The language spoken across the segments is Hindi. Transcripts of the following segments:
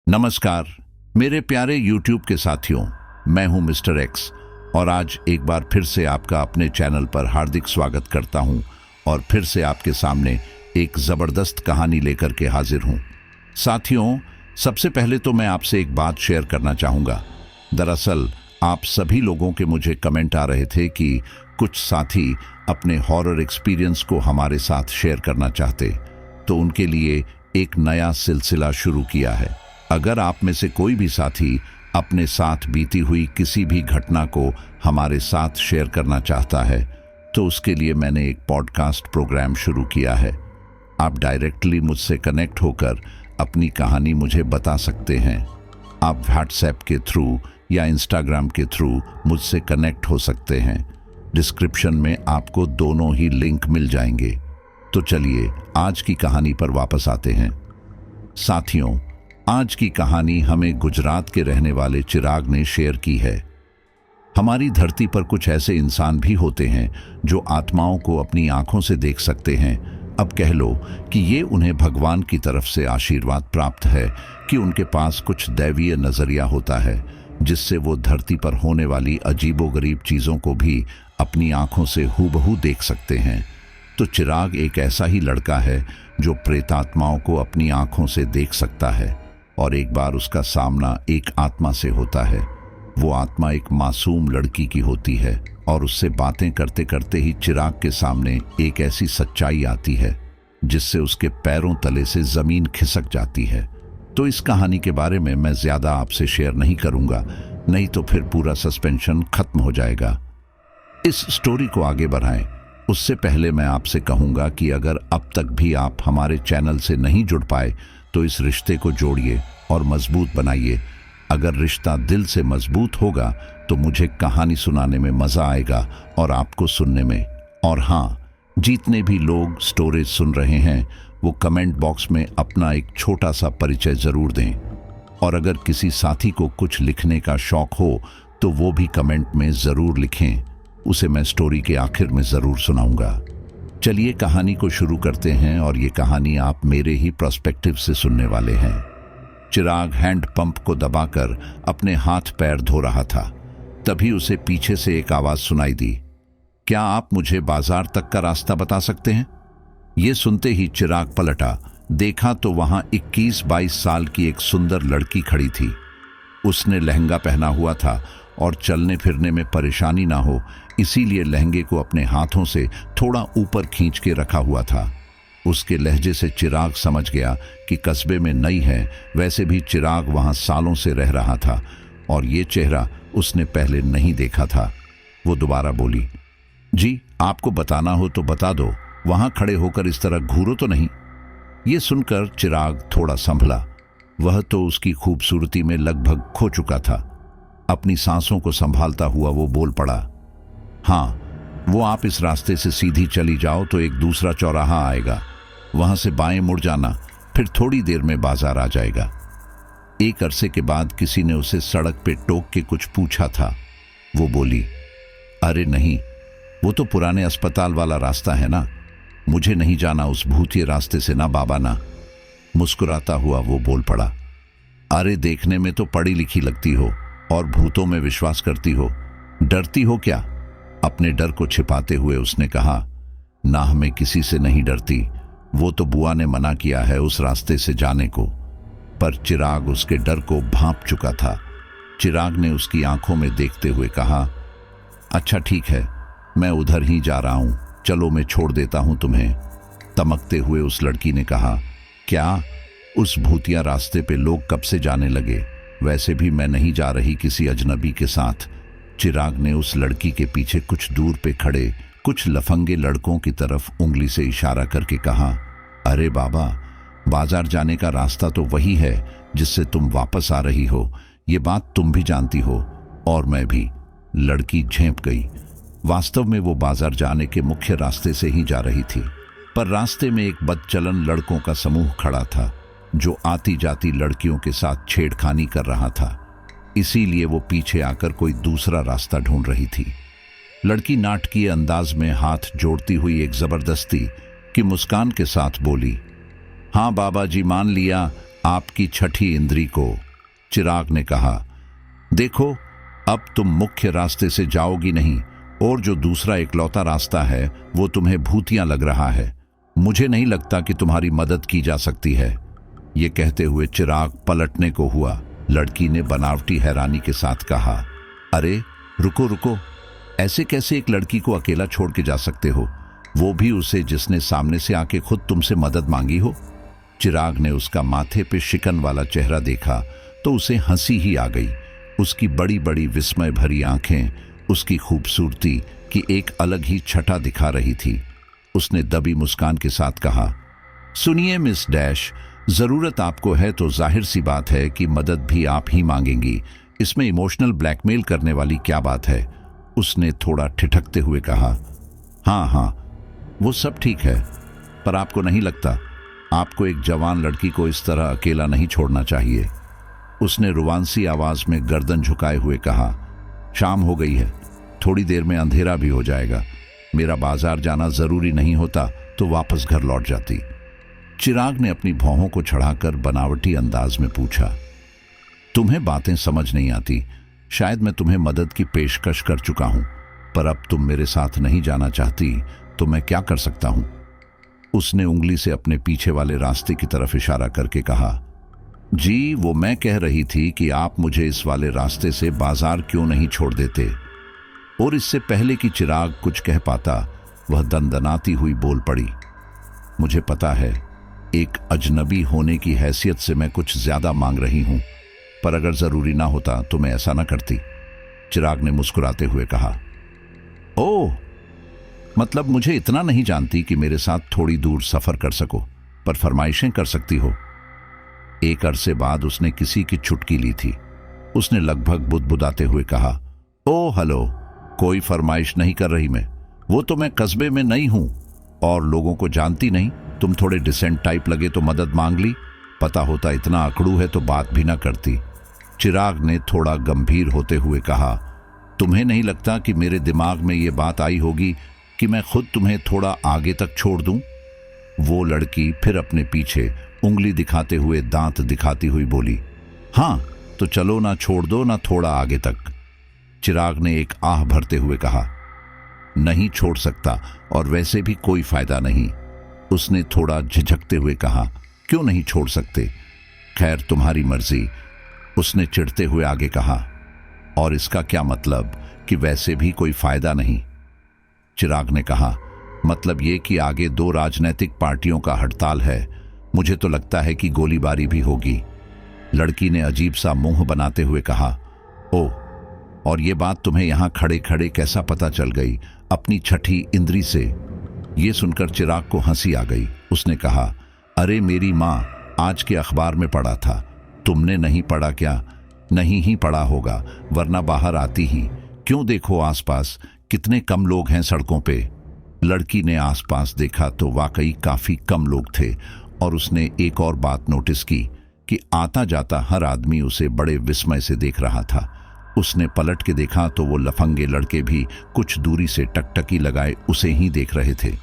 नमस्कार मेरे प्यारे YouTube के साथियों, मैं हूं मिस्टर एक्स और आज एक बार फिर से आपका अपने चैनल पर हार्दिक स्वागत करता हूं और फिर से आपके सामने एक ज़बरदस्त कहानी लेकर के हाजिर हूं। साथियों, सबसे पहले तो मैं आपसे एक बात शेयर करना चाहूँगा। दरअसल आप सभी लोगों के मुझे कमेंट आ रहे थे कि कुछ साथी अपने हॉरर एक्सपीरियंस को हमारे साथ शेयर करना चाहते, तो उनके लिए एक नया सिलसिला शुरू किया है। अगर आप में से कोई भी साथी अपने साथ बीती हुई किसी भी घटना को हमारे साथ शेयर करना चाहता है, तो उसके लिए मैंने एक पॉडकास्ट प्रोग्राम शुरू किया है। आप डायरेक्टली मुझसे कनेक्ट होकर अपनी कहानी मुझे बता सकते हैं। आप व्हाट्सएप के थ्रू या इंस्टाग्राम के थ्रू मुझसे कनेक्ट हो सकते हैं। डिस्क्रिप्शन में आपको दोनों ही लिंक मिल जाएंगे। तो चलिए आज की कहानी पर वापस आते हैं। साथियों, आज की कहानी हमें गुजरात के रहने वाले चिराग ने शेयर की है। हमारी धरती पर कुछ ऐसे इंसान भी होते हैं जो आत्माओं को अपनी आंखों से देख सकते हैं। अब कह लो कि ये उन्हें भगवान की तरफ से आशीर्वाद प्राप्त है कि उनके पास कुछ दैवीय नजरिया होता है, जिससे वो धरती पर होने वाली अजीबोगरीब चीज़ों को भी अपनी आंखों से हूबहू देख सकते हैं। तो चिराग एक ऐसा ही लड़का है जो प्रेतात्माओं को अपनी आंखों से देख सकता है। और एक बार उसका सामना एक आत्मा से होता है। वो आत्मा एक मासूम लड़की की होती है और उससे बातें करते करते ही चिराग के सामने एक ऐसी सच्चाई आती है जिससे उसके पैरों तले से जमीन खिसक जाती है। तो इस कहानी के बारे में मैं ज्यादा आपसे शेयर नहीं करूंगा, नहीं तो फिर पूरा सस्पेंशन खत्म हो जाएगा। इस स्टोरी को आगे बढ़ाएं उससे पहले मैं आपसे कहूंगा कि अगर अब तक भी आप हमारे चैनल से नहीं जुड़ पाए तो इस रिश्ते को जोड़िए और मजबूत बनाइए। अगर रिश्ता दिल से मजबूत होगा तो मुझे कहानी सुनाने में मजा आएगा और आपको सुनने में। और हाँ, जितने भी लोग स्टोरीज सुन रहे हैं वो कमेंट बॉक्स में अपना एक छोटा सा परिचय जरूर दें। और अगर किसी साथी को कुछ लिखने का शौक हो तो वो भी कमेंट में जरूर लिखें, उसे मैं स्टोरी के आखिर में जरूर सुनाऊंगा। चलिए कहानी को शुरू करते हैं और ये कहानी आप मेरे ही पर्सपेक्टिव से सुनने वाले हैं। चिराग हैंड पंप को दबाकर अपने हाथ पैर धो रहा था। तभी उसे पीछे से एक आवाज सुनाई दी, क्या आप मुझे बाजार तक का रास्ता बता सकते हैं? ये सुनते ही चिराग पलटा। देखा तो वहां 21-22 साल की एक सुंदर लड़की खड़ी थी। उसने लहंगा पहना हुआ था और चलने फिरने में परेशानी ना हो इसीलिए लहंगे को अपने हाथों से थोड़ा ऊपर खींच के रखा हुआ था। उसके लहजे से चिराग समझ गया कि कस्बे में नई है। वैसे भी चिराग वहां सालों से रह रहा था और ये चेहरा उसने पहले नहीं देखा था। वो दोबारा बोली, जी आपको बताना हो तो बता दो, वहां खड़े होकर इस तरह घूरो तो नहीं। ये सुनकर चिराग थोड़ा संभला। वह तो उसकी खूबसूरती में लगभग खो चुका था। अपनी सांसों को संभालता हुआ वो बोल पड़ा, हाँ वो आप इस रास्ते से सीधी चली जाओ तो एक दूसरा चौराहा आएगा, वहां से बाएं मुड़ जाना, फिर थोड़ी देर में बाजार आ जाएगा। एक अरसे के बाद किसी ने उसे सड़क पे टोक के कुछ पूछा था। वो बोली, अरे नहीं, वो तो पुराने अस्पताल वाला रास्ता है ना, मुझे नहीं जाना उस भूतिए रास्ते से ना बाबा ना। मुस्कुराता हुआ वो बोल पड़ा, अरे देखने में तो पढ़ी लिखी लगती हो और भूतों में विश्वास करती हो, डरती हो क्या? अपने डर को छिपाते हुए उसने कहा, ना मैं किसी से नहीं डरती, वो तो बुआ ने मना किया है उस रास्ते से जाने को। पर चिराग उसके डर को भांप चुका था। चिराग ने उसकी आंखों में देखते हुए कहा, अच्छा ठीक है, मैं उधर ही जा रहा हूं, चलो मैं छोड़ देता हूं तुम्हें। तमकते हुए उस लड़की ने कहा, क्या उस भूतिया रास्ते पे लोग कब से जाने लगे? वैसे भी मैं नहीं जा रही किसी अजनबी के साथ। चिराग ने उस लड़की के पीछे कुछ दूर पे खड़े कुछ लफंगे लड़कों की तरफ उंगली से इशारा करके कहा, अरे बाबा, बाजार जाने का रास्ता तो वही है जिससे तुम वापस आ रही हो, ये बात तुम भी जानती हो और मैं भी। लड़की झेंप गई। वास्तव में वो बाजार जाने के मुख्य रास्ते से ही जा रही थी, पर रास्ते में एक बदचलन लड़कों का समूह खड़ा था जो आती जाती लड़कियों के साथ छेड़खानी कर रहा था। इसीलिए वो पीछे आकर कोई दूसरा रास्ता ढूंढ रही थी। लड़की नाटकीय अंदाज में हाथ जोड़ती हुई एक जबरदस्ती की मुस्कान के साथ बोली, हाँ बाबा जी मान लिया, आपकी छठी इंद्री को। चिराग ने कहा, देखो अब तुम मुख्य रास्ते से जाओगी नहीं, और जो दूसरा इकलौता रास्ता है वो तुम्हें भूतिया लग रहा है। मुझे नहीं लगता कि तुम्हारी मदद की जा सकती है। ये कहते हुए चिराग पलटने को हुआ। लड़की ने बनावटी हैरानी के साथ कहा, अरे रुको रुको, ऐसे कैसे एक लड़की को अकेला छोड़ के जा सकते हो, वो भी उसे जिसने सामने से आके खुद तुमसे मदद मांगी हो। चिराग ने उसका माथे पे शिकन वाला चेहरा देखा तो उसे हंसी ही आ गई। उसकी बड़ी बड़ी विस्मय भरी आंखें उसकी खूबसूरती की एक अलग ही छटा दिखा रही थी। उसने दबी मुस्कान के साथ कहा, सुनिए मिस डैश, जरूरत आपको है तो जाहिर सी बात है कि मदद भी आप ही मांगेंगी। इसमें इमोशनल ब्लैकमेल करने वाली क्या बात है? उसने थोड़ा ठिठकते हुए कहा, हाँ हाँ वो सब ठीक है, पर आपको नहीं लगता आपको एक जवान लड़की को इस तरह अकेला नहीं छोड़ना चाहिए? उसने रुवांसी आवाज में गर्दन झुकाए हुए कहा, शाम हो गई है, थोड़ी देर में अंधेरा भी हो जाएगा। मेरा बाजार जाना जरूरी नहीं होता तो वापस घर लौट जाती। चिराग ने अपनी भौहों को चढ़ाकर बनावटी अंदाज में पूछा, तुम्हें बातें समझ नहीं आती। शायद मैं तुम्हें मदद की पेशकश कर चुका हूं, पर अब तुम मेरे साथ नहीं जाना चाहती तो मैं क्या कर सकता हूं? उसने उंगली से अपने पीछे वाले रास्ते की तरफ इशारा करके कहा, जी वो मैं कह रही थी कि आप मुझे इस वाले रास्ते से बाजार क्यों नहीं छोड़ देते। और इससे पहले कि चिराग कुछ कह पाता वह दनदनाती हुई बोल पड़ी, मुझे पता है एक अजनबी होने की हैसियत से मैं कुछ ज्यादा मांग रही हूं, पर अगर जरूरी ना होता तो मैं ऐसा ना करती। चिराग ने मुस्कुराते हुए कहा, ओह मतलब मुझे इतना नहीं जानती कि मेरे साथ थोड़ी दूर सफर कर सको, पर फरमाइशें कर सकती हो। एक अरसे बाद उसने किसी की चुटकी ली थी। उसने लगभग बुदबुदाते हुए कहा, ओ हेलो, कोई फरमाइश नहीं कर रही मैं। वो तो मैं कस्बे में नई हूं और लोगों को जानती नहीं। तुम थोड़े डिसेंट टाइप लगे तो मदद मांग ली, पता होता इतना अकड़ू है तो बात भी ना करती। चिराग ने थोड़ा गंभीर होते हुए कहा, तुम्हें नहीं लगता कि मेरे दिमाग में ये बात आई होगी कि मैं खुद तुम्हें थोड़ा आगे तक छोड़ दूं? वो लड़की फिर अपने पीछे उंगली दिखाते हुए दांत दिखाती हुई बोली, हाँ तो चलो, ना छोड़ दो ना थोड़ा आगे तक। चिराग ने एक आह भरते हुए कहा, नहीं छोड़ सकता, और वैसे भी कोई फायदा नहीं। उसने थोड़ा झिझकते हुए कहा, क्यों नहीं छोड़ सकते? खैर तुम्हारी मर्जी। उसने चिढ़ते हुए आगे कहा, और इसका क्या मतलब कि वैसे भी कोई फायदा नहीं? चिराग ने कहा, मतलब ये कि आगे 2 राजनीतिक पार्टियों का हड़ताल है, मुझे तो लगता है कि गोलीबारी भी होगी। लड़की ने अजीब सा मुंह बनाते हुए कहा, ओ, और ये बात तुम्हें यहां खड़े खड़े कैसा पता चल गई अपनी छठी इंद्री से? ये सुनकर चिराग को हंसी आ गई। उसने कहा, अरे मेरी माँ, आज के अखबार में पढ़ा था। तुमने नहीं पढ़ा क्या? नहीं ही पढ़ा होगा, वरना बाहर आती ही। क्यों, देखो आसपास कितने कम लोग हैं सड़कों पे। लड़की ने आसपास देखा तो वाकई काफी कम लोग थे, और उसने एक और बात नोटिस की कि आता जाता हर आदमी उसे बड़े विस्मय से देख रहा था। उसने पलट के देखा तो वो लफंगे लड़के भी कुछ दूरी से टकटकी लगाए उसे ही देख रहे थे।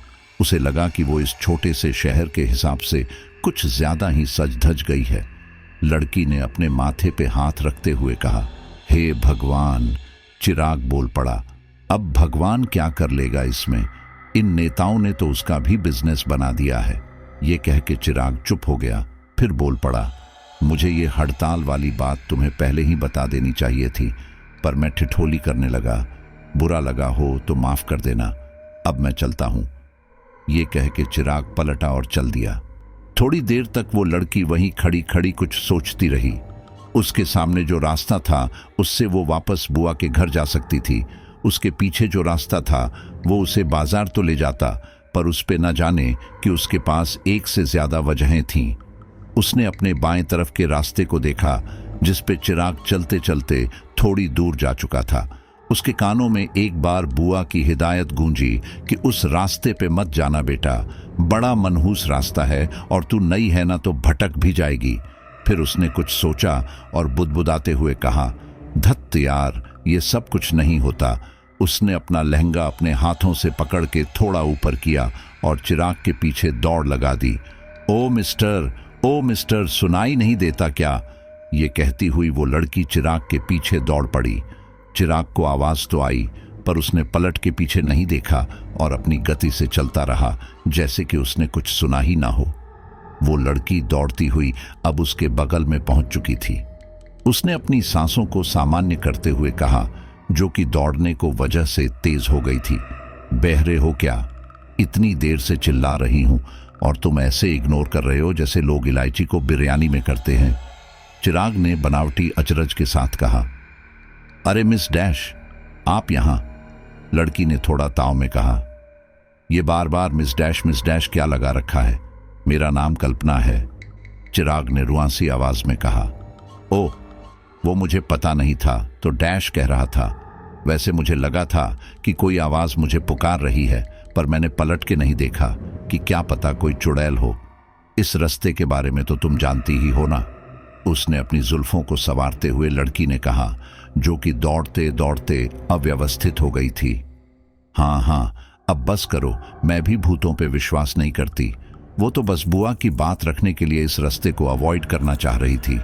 उसे लगा कि वो इस छोटे से शहर के हिसाब से कुछ ज्यादा ही सज धज गई है। लड़की ने अपने माथे पे हाथ रखते हुए कहा, हे भगवान। चिराग बोल पड़ा, अब भगवान क्या कर लेगा इसमें? इन नेताओं ने तो उसका भी बिजनेस बना दिया है। ये कह के चिराग चुप हो गया, फिर बोल पड़ा, मुझे ये हड़ताल वाली बात तुम्हें पहले ही बता देनी चाहिए थी, पर मैं ठिठोली करने लगा। बुरा लगा हो तो माफ कर देना, अब मैं चलता हूं। ये कह के चिराग पलटा और चल दिया। थोड़ी देर तक वो लड़की वहीं खड़ी खड़ी कुछ सोचती रही। उसके सामने जो रास्ता था उससे वो वापस बुआ के घर जा सकती थी। उसके पीछे जो रास्ता था वो उसे बाजार तो ले जाता, पर उस पे न जाने कि उसके पास एक से ज्यादा वजहें थीं। उसने अपने बाएं तरफ के रास्ते को देखा जिस पे चिराग चलते चलते थोड़ी दूर जा चुका था। उसके कानों में एक बार बुआ की हिदायत गूंजी कि उस रास्ते पे मत जाना बेटा, बड़ा मनहूस रास्ता है और तू नई है ना तो भटक भी जाएगी। फिर उसने कुछ सोचा और बुदबुदाते हुए कहा, धत्त यार, ये सब कुछ नहीं होता। उसने अपना लहंगा अपने हाथों से पकड़ के थोड़ा ऊपर किया और चिराग के पीछे दौड़ लगा दी। ओ मिस्टर, ओ मिस्टर, सुनाई नहीं देता क्या? ये कहती हुई वो लड़की चिराग के पीछे दौड़ पड़ी। चिराग को आवाज तो आई, पर उसने पलट के पीछे नहीं देखा और अपनी गति से चलता रहा, जैसे कि उसने कुछ सुना ही ना हो। वो लड़की दौड़ती हुई अब उसके बगल में पहुंच चुकी थी। उसने अपनी सांसों को सामान्य करते हुए कहा, जो कि दौड़ने को वजह से तेज हो गई थी, बहरे हो क्या? इतनी देर से चिल्ला रही हूं और तुम ऐसे इग्नोर कर रहे हो जैसे लोग इलायची को बिरयानी में करते हैं। चिराग ने बनावटी अचरज के साथ कहा। अरे मिस डैश, आप यहां? लड़की ने थोड़ा ताव में कहा। यह बार बार मिस डैश क्या लगा रखा है? मेरा नाम कल्पना है, चिराग ने रुआंसी आवाज में कहा। ओह, वो मुझे पता नहीं था तो डैश कह रहा था। वैसे मुझे लगा था कि कोई आवाज मुझे पुकार रही है, पर मैंने पलट के नहीं देखा कि क्या पता कोई चुड़ैल हो। इस रास्ते के बारे में तो तुम जानती ही हो ना, उसने अपनी जुल्फों को संवारते हुए लड़की ने कहा, जो कि दौड़ते दौड़ते अव्यवस्थित हो गई थी। हाँ हाँ, अब बस करो, मैं भी भूतों पे विश्वास नहीं करती। वो तो बस बुआ की बात रखने के लिए इस रास्ते को अवॉइड करना चाह रही थी।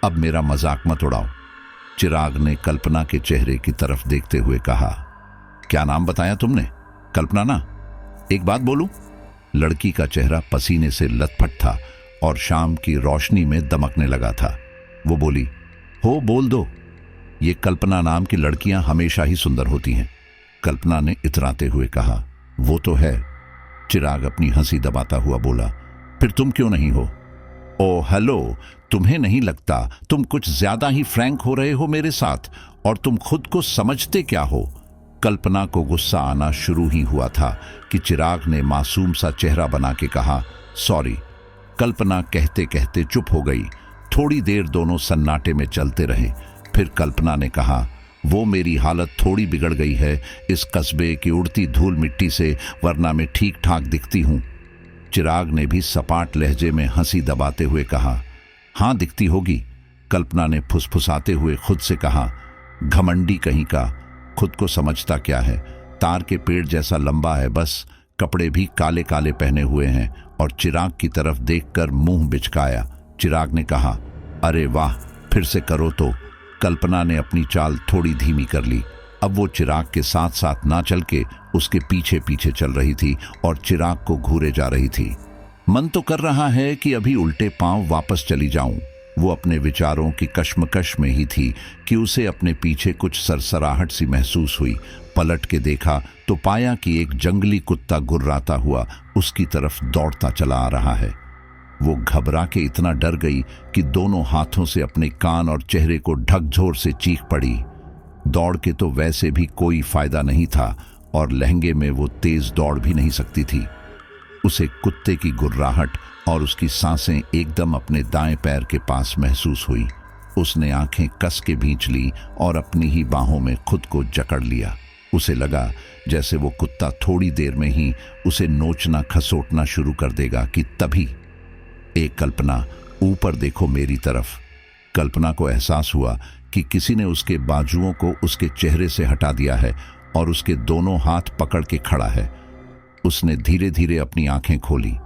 अब मेरा मजाक मत उड़ाओ, चिराग ने कल्पना के चेहरे की तरफ देखते हुए कहा। क्या नाम बताया तुमने? कल्पना ना? एक बात बोलूं? लड़की का चेहरा पसीने से लथपथ था और शाम की रोशनी में दमकने लगा था। वो बोली, हो बोल दो। ये कल्पना नाम की लड़कियां हमेशा ही सुंदर होती हैं, कल्पना ने इतराते हुए कहा। वो तो है, चिराग अपनी हंसी दबाता हुआ बोला। फिर तुम क्यों नहीं हो? ओ हेलो, तुम्हें नहीं लगता तुम कुछ ज्यादा ही फ्रैंक हो रहे हो मेरे साथ? और तुम खुद को समझते क्या हो? कल्पना को गुस्सा आना शुरू ही हुआ था कि चिराग ने मासूम सा चेहरा बना के कहा, सॉरी। कल्पना कहते कहते चुप हो गई। थोड़ी देर दोनों सन्नाटे में चलते रहे। फिर कल्पना ने कहा, वो मेरी हालत थोड़ी बिगड़ गई है इस कस्बे की उड़ती धूल मिट्टी से, वरना मैं ठीक ठाक दिखती हूं। चिराग ने भी सपाट लहजे में हंसी दबाते हुए कहा। हां दिखती होगी, कल्पना ने फुसफुसाते हुए खुद से कहा। घमंडी कहीं का, खुद को समझता क्या है? तार के पेड़ जैसा लंबा है बस, कपड़े भी काले काले पहने हुए हैं। और चिराग की तरफ देखकर मुंह बिचकाया। चिराग ने कहा, अरे वाह, फिर से करो तो। कल्पना ने अपनी चाल थोड़ी धीमी कर ली। अब वो चिराग के साथ साथ ना चल के उसके पीछे पीछे चल रही थी और चिराग को घूरे जा रही थी। मन तो कर रहा है कि अभी उल्टे पांव वापस चली जाऊं। वो अपने विचारों की कश्मकश में ही थी कि उसे अपने पीछे कुछ सरसराहट सी महसूस हुई। पलट के देखा तो पाया कि एक जंगली कुत्ता गुर्राता हुआ उसकी तरफ दौड़ता चला आ रहा है। वो घबरा के इतना डर गई कि दोनों हाथों से अपने कान और चेहरे को ढकझोर से चीख पड़ी। दौड़ के तो वैसे भी कोई फायदा नहीं था और लहंगे में वो तेज दौड़ भी नहीं सकती थी। उसे कुत्ते की गुर्राहट और उसकी सांसें एकदम अपने दाएं पैर के पास महसूस हुई। उसने आंखें कस के भींच ली और अपनी ही बाहों में खुद को जकड़ लिया। उसे लगा जैसे वो कुत्ता थोड़ी देर में ही उसे नोचना खसोटना शुरू कर देगा कि तभी, एक कल्पना, ऊपर देखो मेरी तरफ। कल्पना को एहसास हुआ कि किसी ने उसके बाजुओं को उसके चेहरे से हटा दिया है और उसके दोनों हाथ पकड़ के खड़ा है। उसने धीरे धीरे अपनी आंखें खोली।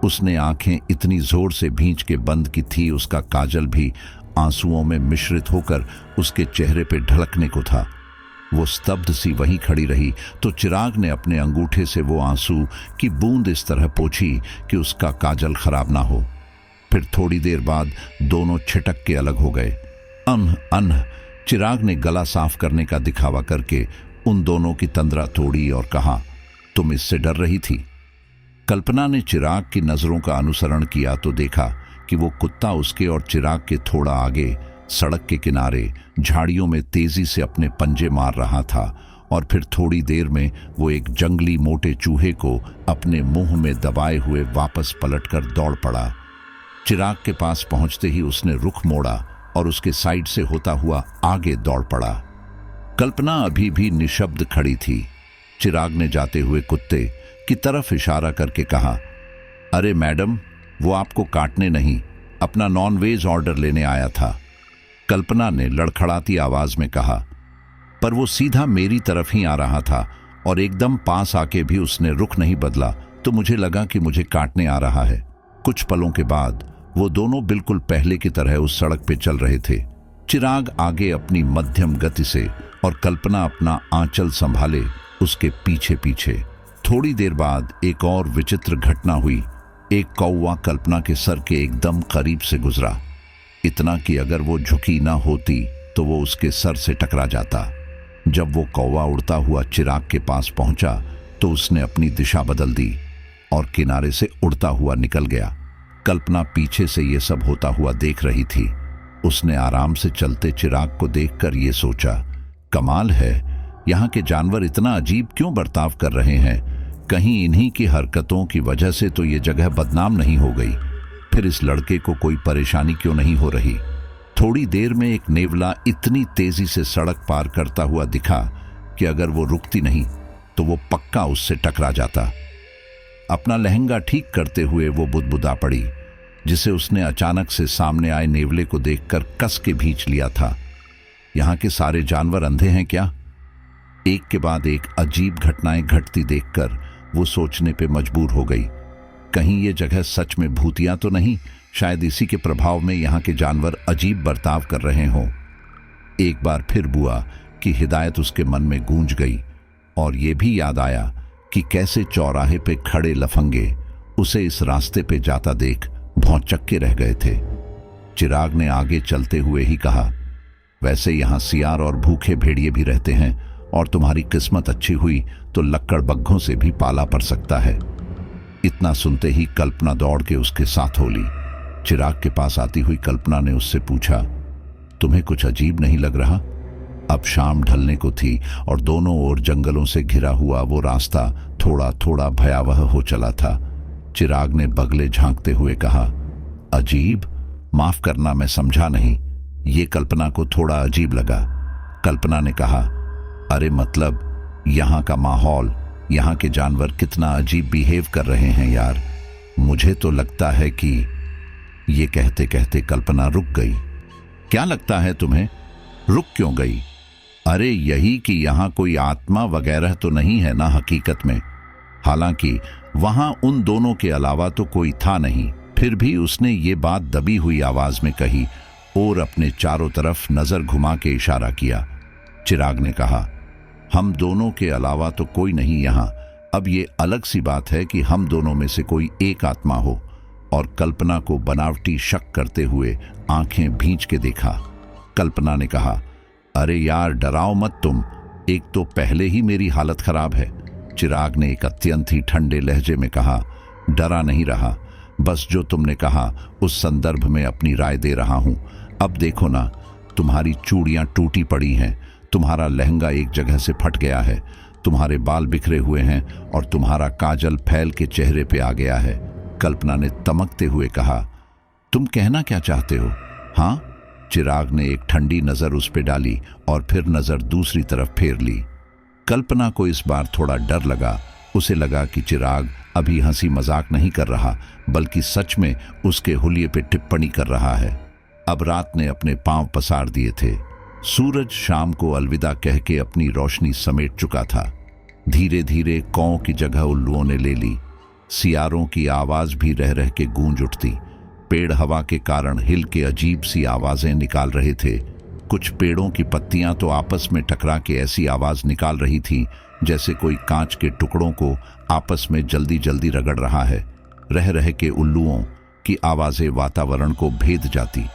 उसने आंखें इतनी जोर से भींच के बंद की थी, उसका काजल भी आंसुओं में मिश्रित होकर उसके चेहरे पे ढलकने को था। वो स्तब्ध सी वहीं खड़ी रही तो चिराग ने अपने अंगूठे से वो आंसू की बूंद इस तरह पोंछी कि उसका काजल खराब ना हो। फिर थोड़ी देर बाद दोनों छिटक के अलग हो गए। अन चिराग ने गला साफ करने का दिखावा करके उन दोनों की तंद्रा तोड़ी और कहा, तुम इससे डर रही थी? कल्पना ने चिराग की नजरों का अनुसरण किया तो देखा कि वो कुत्ता उसके और चिराग के थोड़ा आगे सड़क के किनारे झाड़ियों में तेजी से अपने पंजे मार रहा था। और फिर थोड़ी देर में वो एक जंगली मोटे चूहे को अपने मुंह में दबाए हुए वापस पलटकर दौड़ पड़ा। चिराग के पास पहुंचते ही उसने रुख मोड़ा और उसके साइड से होता हुआ आगे दौड़ पड़ा। कल्पना अभी भी निशब्द खड़ी थी। चिराग ने जाते हुए कुत्ते की तरफ इशारा करके कहा, अरे मैडम, वो आपको काटने नहीं, अपना नॉनवेज ऑर्डर लेने आया था। कल्पना ने लड़खड़ाती आवाज में कहा, पर वो सीधा मेरी तरफ ही आ रहा था और एकदम पास आके भी उसने रुख नहीं बदला, तो मुझे लगा कि मुझे काटने आ रहा है। कुछ पलों के बाद वो दोनों बिल्कुल पहले की तरह उस सड़क पे चल रहे थे। चिराग आगे अपनी मध्यम गति से और कल्पना अपना आंचल संभाले उसके पीछे पीछे। थोड़ी देर बाद एक और विचित्र घटना हुई। एक कौवा कल्पना के सर के एकदम करीब से गुजरा, इतना कि अगर वो झुकी ना होती तो वो उसके सर से टकरा जाता। जब वो कौवा उड़ता हुआ चिराग के पास पहुंचा तो उसने अपनी दिशा बदल दी और किनारे से उड़ता हुआ निकल गया। कल्पना पीछे से ये सब होता हुआ देख रही थी। उसने आराम से चलते चिराग को देखकर ये सोचा, कमाल है, यहाँ के जानवर इतना अजीब क्यों बर्ताव कर रहे हैं? कहीं इन्हीं की हरकतों की वजह से तो ये जगह बदनाम नहीं हो गई? फिर इस लड़के को कोई परेशानी क्यों नहीं हो रही? थोड़ी देर में एक नेवला इतनी तेजी से सड़क पार करता हुआ दिखा कि अगर वो रुकती नहीं तो वो पक्का उससे टकरा जाता। अपना लहंगा ठीक करते हुए वो बुदबुदा पड़ी, जिसे उसने अचानक से सामने आए नेवले को देखकर कस के भींच लिया था। यहाँ के सारे जानवर अंधे हैं क्या? एक के बाद एक अजीब घटनाएं घटती देखकर वो सोचने पे मजबूर हो गई, कहीं ये जगह सच में भूतिया तो नहीं? शायद इसी के प्रभाव में यहाँ के जानवर अजीब बर्ताव कर रहे हों। एक बार फिर बुआ की हिदायत उसके मन में गूंज गई और ये भी याद आया कि कैसे चौराहे पे खड़े लफंगे उसे इस रास्ते पे जाता देख भौंचक्के रह गए थे। चिराग ने आगे चलते हुए ही कहा, वैसे यहाँ सियार और भूखे भेड़िए भी रहते हैं और तुम्हारी किस्मत अच्छी हुई तो लक्कड़ बग्घों से भी पाला पड़ सकता है। इतना सुनते ही कल्पना दौड़ के उसके साथ हो ली। चिराग के पास आती हुई कल्पना ने उससे पूछा, तुम्हें कुछ अजीब नहीं लग रहा? अब शाम ढलने को थी और दोनों ओर जंगलों से घिरा हुआ वो रास्ता थोड़ा थोड़ा भयावह हो चला था। चिराग ने बगले झांकते हुए कहा, अजीब? माफ करना, मैं समझा नहीं। ये कल्पना को थोड़ा अजीब लगा। कल्पना ने कहा, अरे मतलब यहाँ का माहौल, यहाँ के जानवर कितना अजीब बिहेव कर रहे हैं यार। मुझे तो लगता है कि... ये कहते कहते कल्पना रुक गई। क्या लगता है तुम्हें? रुक क्यों गई? अरे यही कि यहाँ कोई आत्मा वगैरह तो नहीं है ना हकीकत में। हालांकि वहां उन दोनों के अलावा तो कोई था नहीं, फिर भी उसने ये बात दबी हुई आवाज में कही और अपने चारों तरफ नजर घुमा के इशारा किया। चिराग ने कहा, हम दोनों के अलावा तो कोई नहीं यहाँ। अब ये अलग सी बात है कि हम दोनों में से कोई एक आत्मा हो। और कल्पना को बनावटी शक करते हुए आंखें भींच के देखा। कल्पना ने कहा, अरे यार डराओ मत तुम, एक तो पहले ही मेरी हालत खराब है। चिराग ने एक अत्यंत ही ठंडे लहजे में कहा, डरा नहीं रहा, बस जो तुमने कहा उस संदर्भ में अपनी राय दे रहा हूं। अब देखो ना, तुम्हारी चूड़ियां टूटी पड़ी हैं, तुम्हारा लहंगा एक जगह से फट गया है, तुम्हारे बाल बिखरे हुए हैं और तुम्हारा काजल फैल के चेहरे पे आ गया है। कल्पना ने तमकते हुए कहा, तुम कहना क्या चाहते हो? हाँ? चिराग ने एक ठंडी नजर उस पे डाली और फिर नजर दूसरी तरफ फेर ली। कल्पना को इस बार थोड़ा डर लगा। उसे लगा कि चिराग अभी हंसी मजाक नहीं कर रहा, बल्कि सच में उसके हुलिये पे टिप्पणी कर रहा है। अब रात ने अपने पांव पसार दिए थे। सूरज शाम को अलविदा कह के अपनी रोशनी समेट चुका था। धीरे धीरे कौ की जगह उल्लुओं ने ले ली। सियारों की आवाज भी रह रह के गूंज उठती। पेड़ हवा के कारण हिल के अजीब सी आवाजें निकाल रहे थे। कुछ पेड़ों की पत्तियां तो आपस में टकरा के ऐसी आवाज निकाल रही थी जैसे कोई कांच के टुकड़ों को आपस में जल्दी जल्दी रगड़ रहा है। रह रह के उल्लुओं की आवाजें वातावरण को भेद जाती।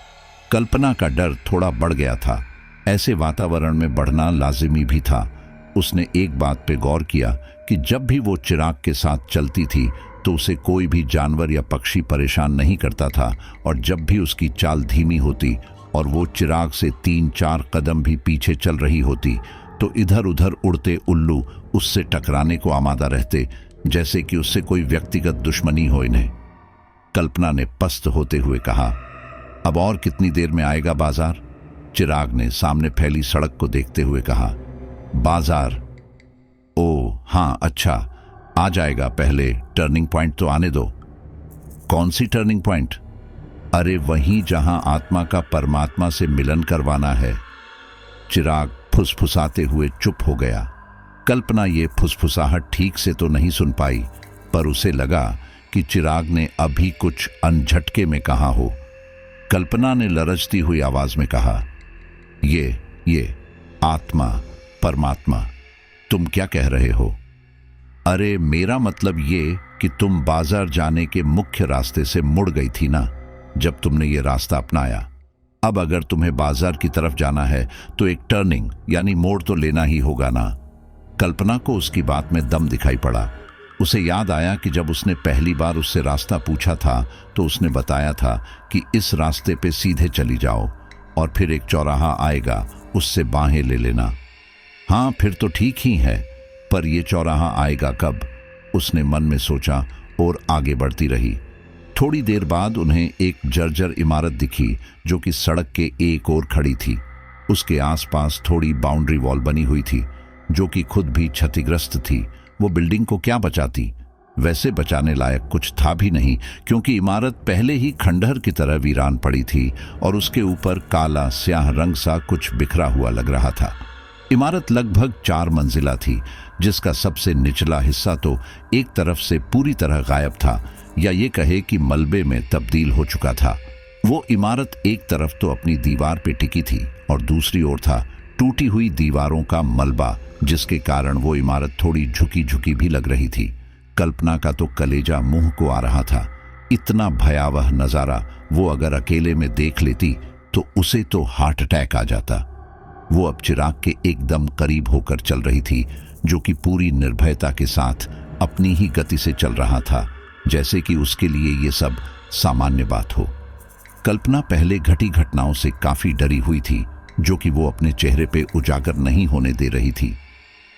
कल्पना का डर थोड़ा बढ़ गया था। ऐसे वातावरण में बढ़ना लाजिमी भी था। उसने एक बात पे गौर किया कि जब भी वो चिराग के साथ चलती थी तो उसे कोई भी जानवर या पक्षी परेशान नहीं करता था, और जब भी उसकी चाल धीमी होती और वो चिराग से 3-4 कदम भी पीछे चल रही होती तो इधर उधर उड़ते उल्लू उससे टकराने को आमादा रहते, जैसे कि उससे कोई व्यक्तिगत दुश्मनी हो इन्हें। कल्पना ने पस्त होते हुए कहा, अब और कितनी देर में आएगा बाजार? चिराग ने सामने फैली सड़क को देखते हुए कहा। बाजार? ओ हाँ, अच्छा, आ जाएगा, पहले टर्निंग पॉइंट तो आने दो। कौन सी टर्निंग पॉइंट? अरे वहीं जहां आत्मा का परमात्मा से मिलन करवाना है। चिराग फुसफुसाते हुए चुप हो गया। कल्पना ये फुसफुसाहट ठीक से तो नहीं सुन पाई, पर उसे लगा कि चिराग ने अभी कुछ अनझटके में कहा हो। कल्पना ने लरजती हुई आवाज में कहा, ये आत्मा, परमात्मा, तुम क्या कह रहे हो? अरे मेरा मतलब ये कि तुम बाजार जाने के मुख्य रास्ते से मुड़ गई थी ना, जब तुमने ये रास्ता अपनाया। अब अगर तुम्हें बाजार की तरफ जाना है तो एक टर्निंग यानी मोड़ तो लेना ही होगा ना। कल्पना को उसकी बात में दम दिखाई पड़ा। उसे याद आया कि जब उसने पहली बार उससे रास्ता पूछा था तो उसने बताया था कि इस रास्ते पे सीधे चली जाओ और फिर एक चौराहा आएगा, उससे बाहें ले लेना। हाँ, फिर तो ठीक ही है, पर यह चौराहा आएगा कब? उसने मन में सोचा और आगे बढ़ती रही। थोड़ी देर बाद उन्हें एक जर्जर इमारत दिखी जो कि सड़क के एक ओर खड़ी थी। उसके आसपास थोड़ी बाउंड्री वॉल बनी हुई थी जो कि खुद भी क्षतिग्रस्त थी। वो बिल्डिंग को क्या बचाती? वैसे बचाने लायक कुछ था भी नहीं, क्योंकि इमारत पहले ही खंडहर की तरह वीरान पड़ी थी और उसके ऊपर काला स्याह रंग सा कुछ बिखरा हुआ लग रहा था। इमारत लगभग 4 मंजिला थी, जिसका सबसे निचला हिस्सा तो एक तरफ से पूरी तरह गायब था, या ये कहे कि मलबे में तब्दील हो चुका था। वो इमारत एक तरफ तो अपनी दीवार पे टिकी थी और दूसरी ओर था टूटी हुई दीवारों का मलबा, जिसके कारण वो इमारत थोड़ी झुकी झुकी भी लग रही थी। कल्पना का तो कलेजा मुंह को आ रहा था। इतना भयावह नजारा वो अगर अकेले में देख लेती तो उसे तो हार्ट अटैक आ जाता। वो अब चिराग के एकदम करीब होकर चल रही थी, जो कि पूरी निर्भयता के साथ अपनी ही गति से चल रहा था, जैसे कि उसके लिए ये सब सामान्य बात हो। कल्पना पहले घटी घटनाओं से काफी डरी हुई थी, जो कि वो अपने चेहरे पे उजागर नहीं होने दे रही थी।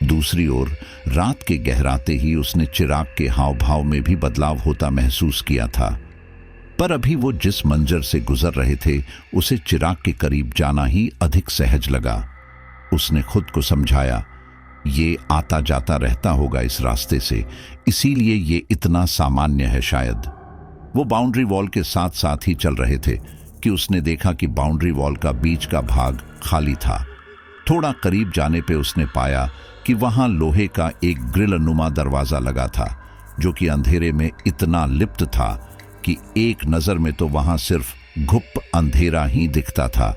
दूसरी ओर रात के गहराते ही उसने चिराग के हाव भाव में भी बदलाव होता महसूस किया था। पर अभी वो जिस मंजर से गुजर रहे थे, उसे चिराग के करीब जाना ही अधिक सहज लगा। उसने खुद को समझाया, ये आता जाता रहता होगा इस रास्ते से, इसीलिए ये इतना सामान्य है शायद। वो बाउंड्री वॉल के साथ साथ ही चल रहे थे कि उसने देखा कि बाउंड्री वॉल का बीच का भाग खाली था। थोड़ा करीब जाने पे उसने पाया कि वहां लोहे का एक ग्रिल नुमा दरवाजा लगा था, जो कि अंधेरे में इतना लिप्त था कि एक नजर में तो वहां सिर्फ घुप अंधेरा ही दिखता था।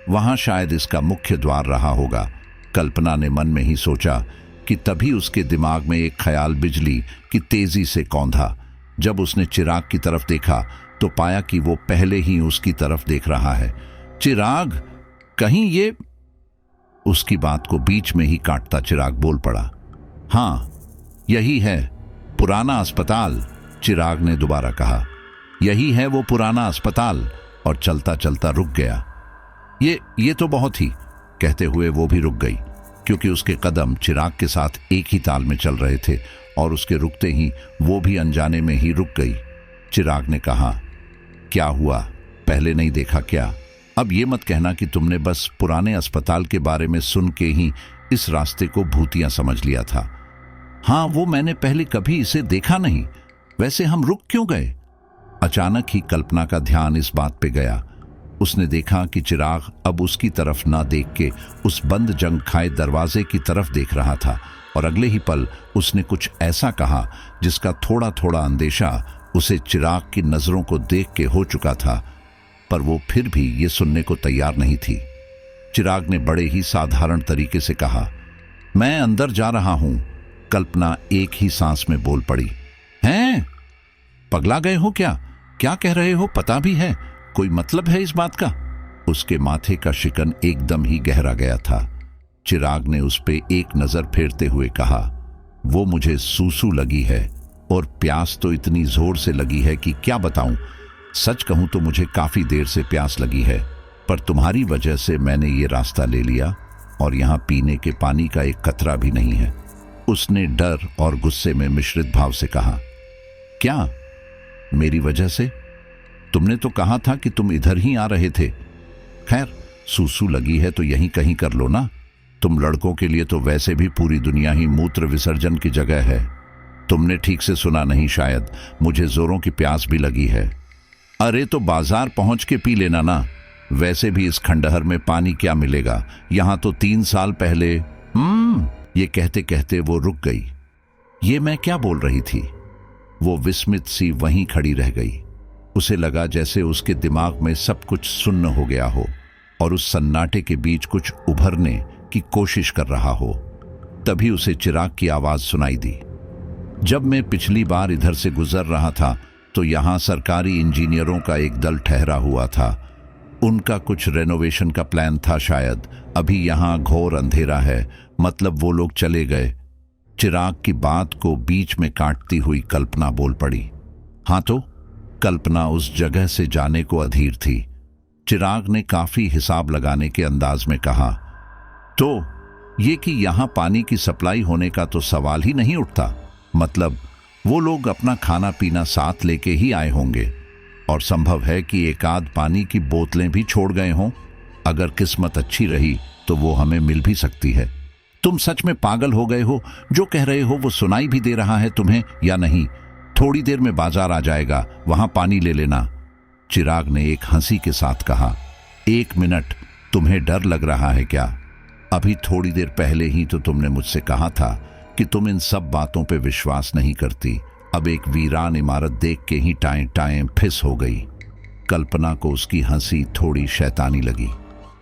वहां शायद इसका मुख्य द्वार रहा होगा। कल्पना ने मन में ही सोचा कि तभी उसके दिमाग में एक ख्याल बिजली की तेजी से कौंधा। जब उसने चिराग की तरफ देखा तो पाया कि वो पहले ही उसकी तरफ देख रहा है। चिराग, कहीं ये... उसकी बात को बीच में ही काटता चिराग बोल पड़ा, हाँ यही है पुराना अस्पताल। चिराग ने दोबारा कहा, यही है वो पुराना अस्पताल, और चलता चलता रुक गया। ये तो बहुत ही... कहते हुए वो भी रुक गई, क्योंकि उसके कदम चिराग के साथ एक ही ताल में चल रहे थे और उसके रुकते ही वो भी अनजाने में ही रुक गई। चिराग ने कहा, क्या हुआ, पहले नहीं देखा क्या? अब ये मत कहना कि तुमने बस पुराने अस्पताल के बारे में सुन के ही इस रास्ते को भूतिया समझ लिया था। हाँ, वो मैंने पहले कभी इसे देखा नहीं। वैसे हम रुक क्यों गए? अचानक ही कल्पना का ध्यान इस बात पे गया। उसने देखा कि चिराग अब उसकी तरफ ना देख के उस बंद जंग खाए दरवाजे की तरफ देख रहा था, और अगले ही पल उसने कुछ ऐसा कहा जिसका थोड़ा थोड़ा अंदेशा उसे चिराग की नजरों को देख के हो चुका था, पर वो फिर भी ये सुनने को तैयार नहीं थी। चिराग ने बड़े ही साधारण तरीके से कहा, मैं अंदर जा रहा हूं। कल्पना एक ही सांस में बोल पड़ी, हैं? पगला गए हो क्या? क्या कह रहे हो? पता भी है? कोई मतलब है इस बात का? उसके माथे का शिकन एकदम ही गहरा गया था। चिराग ने उस पे एक नजर फेरते हुए कहा, वो मुझे सूसू लगी है, और प्यास तो इतनी जोर से लगी है कि क्या बताऊं। सच कहूं तो मुझे काफी देर से प्यास लगी है, पर तुम्हारी वजह से मैंने ये रास्ता ले लिया और यहां पीने के पानी का एक कतरा भी नहीं है। उसने डर और गुस्से में मिश्रित भाव से कहा, क्या मेरी वजह से? तुमने तो कहा था कि तुम इधर ही आ रहे थे। खैर, सूसू लगी है तो यहीं कहीं कर लो ना। तुम लड़कों के लिए तो वैसे भी पूरी दुनिया ही मूत्र विसर्जन की जगह है। तुमने ठीक से सुना नहीं शायद, मुझे जोरों की प्यास भी लगी है। अरे तो बाजार पहुंच के पी लेना ना। वैसे भी इस खंडहर में पानी क्या मिलेगा, यहां तो 3 साल पहले... ये कहते कहते वो रुक गई। ये मैं क्या बोल रही थी? वो विस्मित सी वहीं खड़ी रह गई। उसे लगा जैसे उसके दिमाग में सब कुछ सुन्न हो गया हो और उस सन्नाटे के बीच कुछ उभरने की कोशिश कर रहा हो। तभी उसे चिराग की आवाज सुनाई दी। जब मैं पिछली बार इधर से गुजर रहा था तो यहाँ सरकारी इंजीनियरों का एक दल ठहरा हुआ था। उनका कुछ रेनोवेशन का प्लान था शायद। अभी यहाँ घोर अंधेरा है, मतलब वो लोग चले गए। चिराग की बात को बीच में काटती हुई कल्पना बोल पड़ी। हाँ तो? कल्पना उस जगह से जाने को अधीर थी। चिराग ने काफी हिसाब लगाने के अंदाज में कहा, तो ये कि यहाँ पानी की सप्लाई होने का तो सवाल ही नहीं उठता। मतलब वो लोग अपना खाना पीना साथ लेके ही आए होंगे और संभव है कि एक आध पानी की बोतलें भी छोड़ गए हों। अगर किस्मत अच्छी रही तो वो हमें मिल भी सकती है। तुम सच में पागल हो गए हो? जो कह रहे हो वो सुनाई भी दे रहा है तुम्हें या नहीं? थोड़ी देर में बाजार आ जाएगा, वहां पानी ले लेना। चिराग ने एक हंसी के साथ कहा। 1 मिनट, तुम्हें डर लग रहा है क्या? अभी थोड़ी देर पहले ही तो तुमने मुझसे कहा था कि तुम इन सब बातों पे विश्वास नहीं करती। अब एक वीरान इमारत देख के ही टाएं टाएं फिस हो गई। कल्पना को उसकी हंसी थोड़ी शैतानी लगी।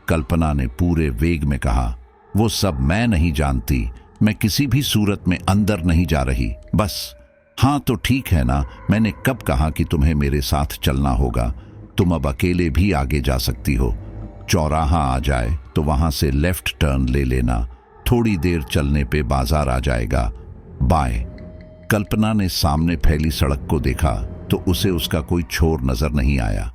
कल्पना ने पूरे वेग में कहा, वो सब मैं नहीं जानती। मैं किसी भी सूरत में अंदर नहीं जा रही। बस हाँ तो ठीक है ना, मैंने कब कहा कि तुम्हें मेरे साथ चलना होगा? तुम अब अकेले भी आगे जा सकती हो। चौराहा आ जाए तो वहां से लेफ्ट टर्न ले लेना। थोड़ी देर चलने पे बाजार आ जाएगा। बाय। कल्पना ने सामने फैली सड़क को देखा तो उसे उसका कोई छोर नजर नहीं आया।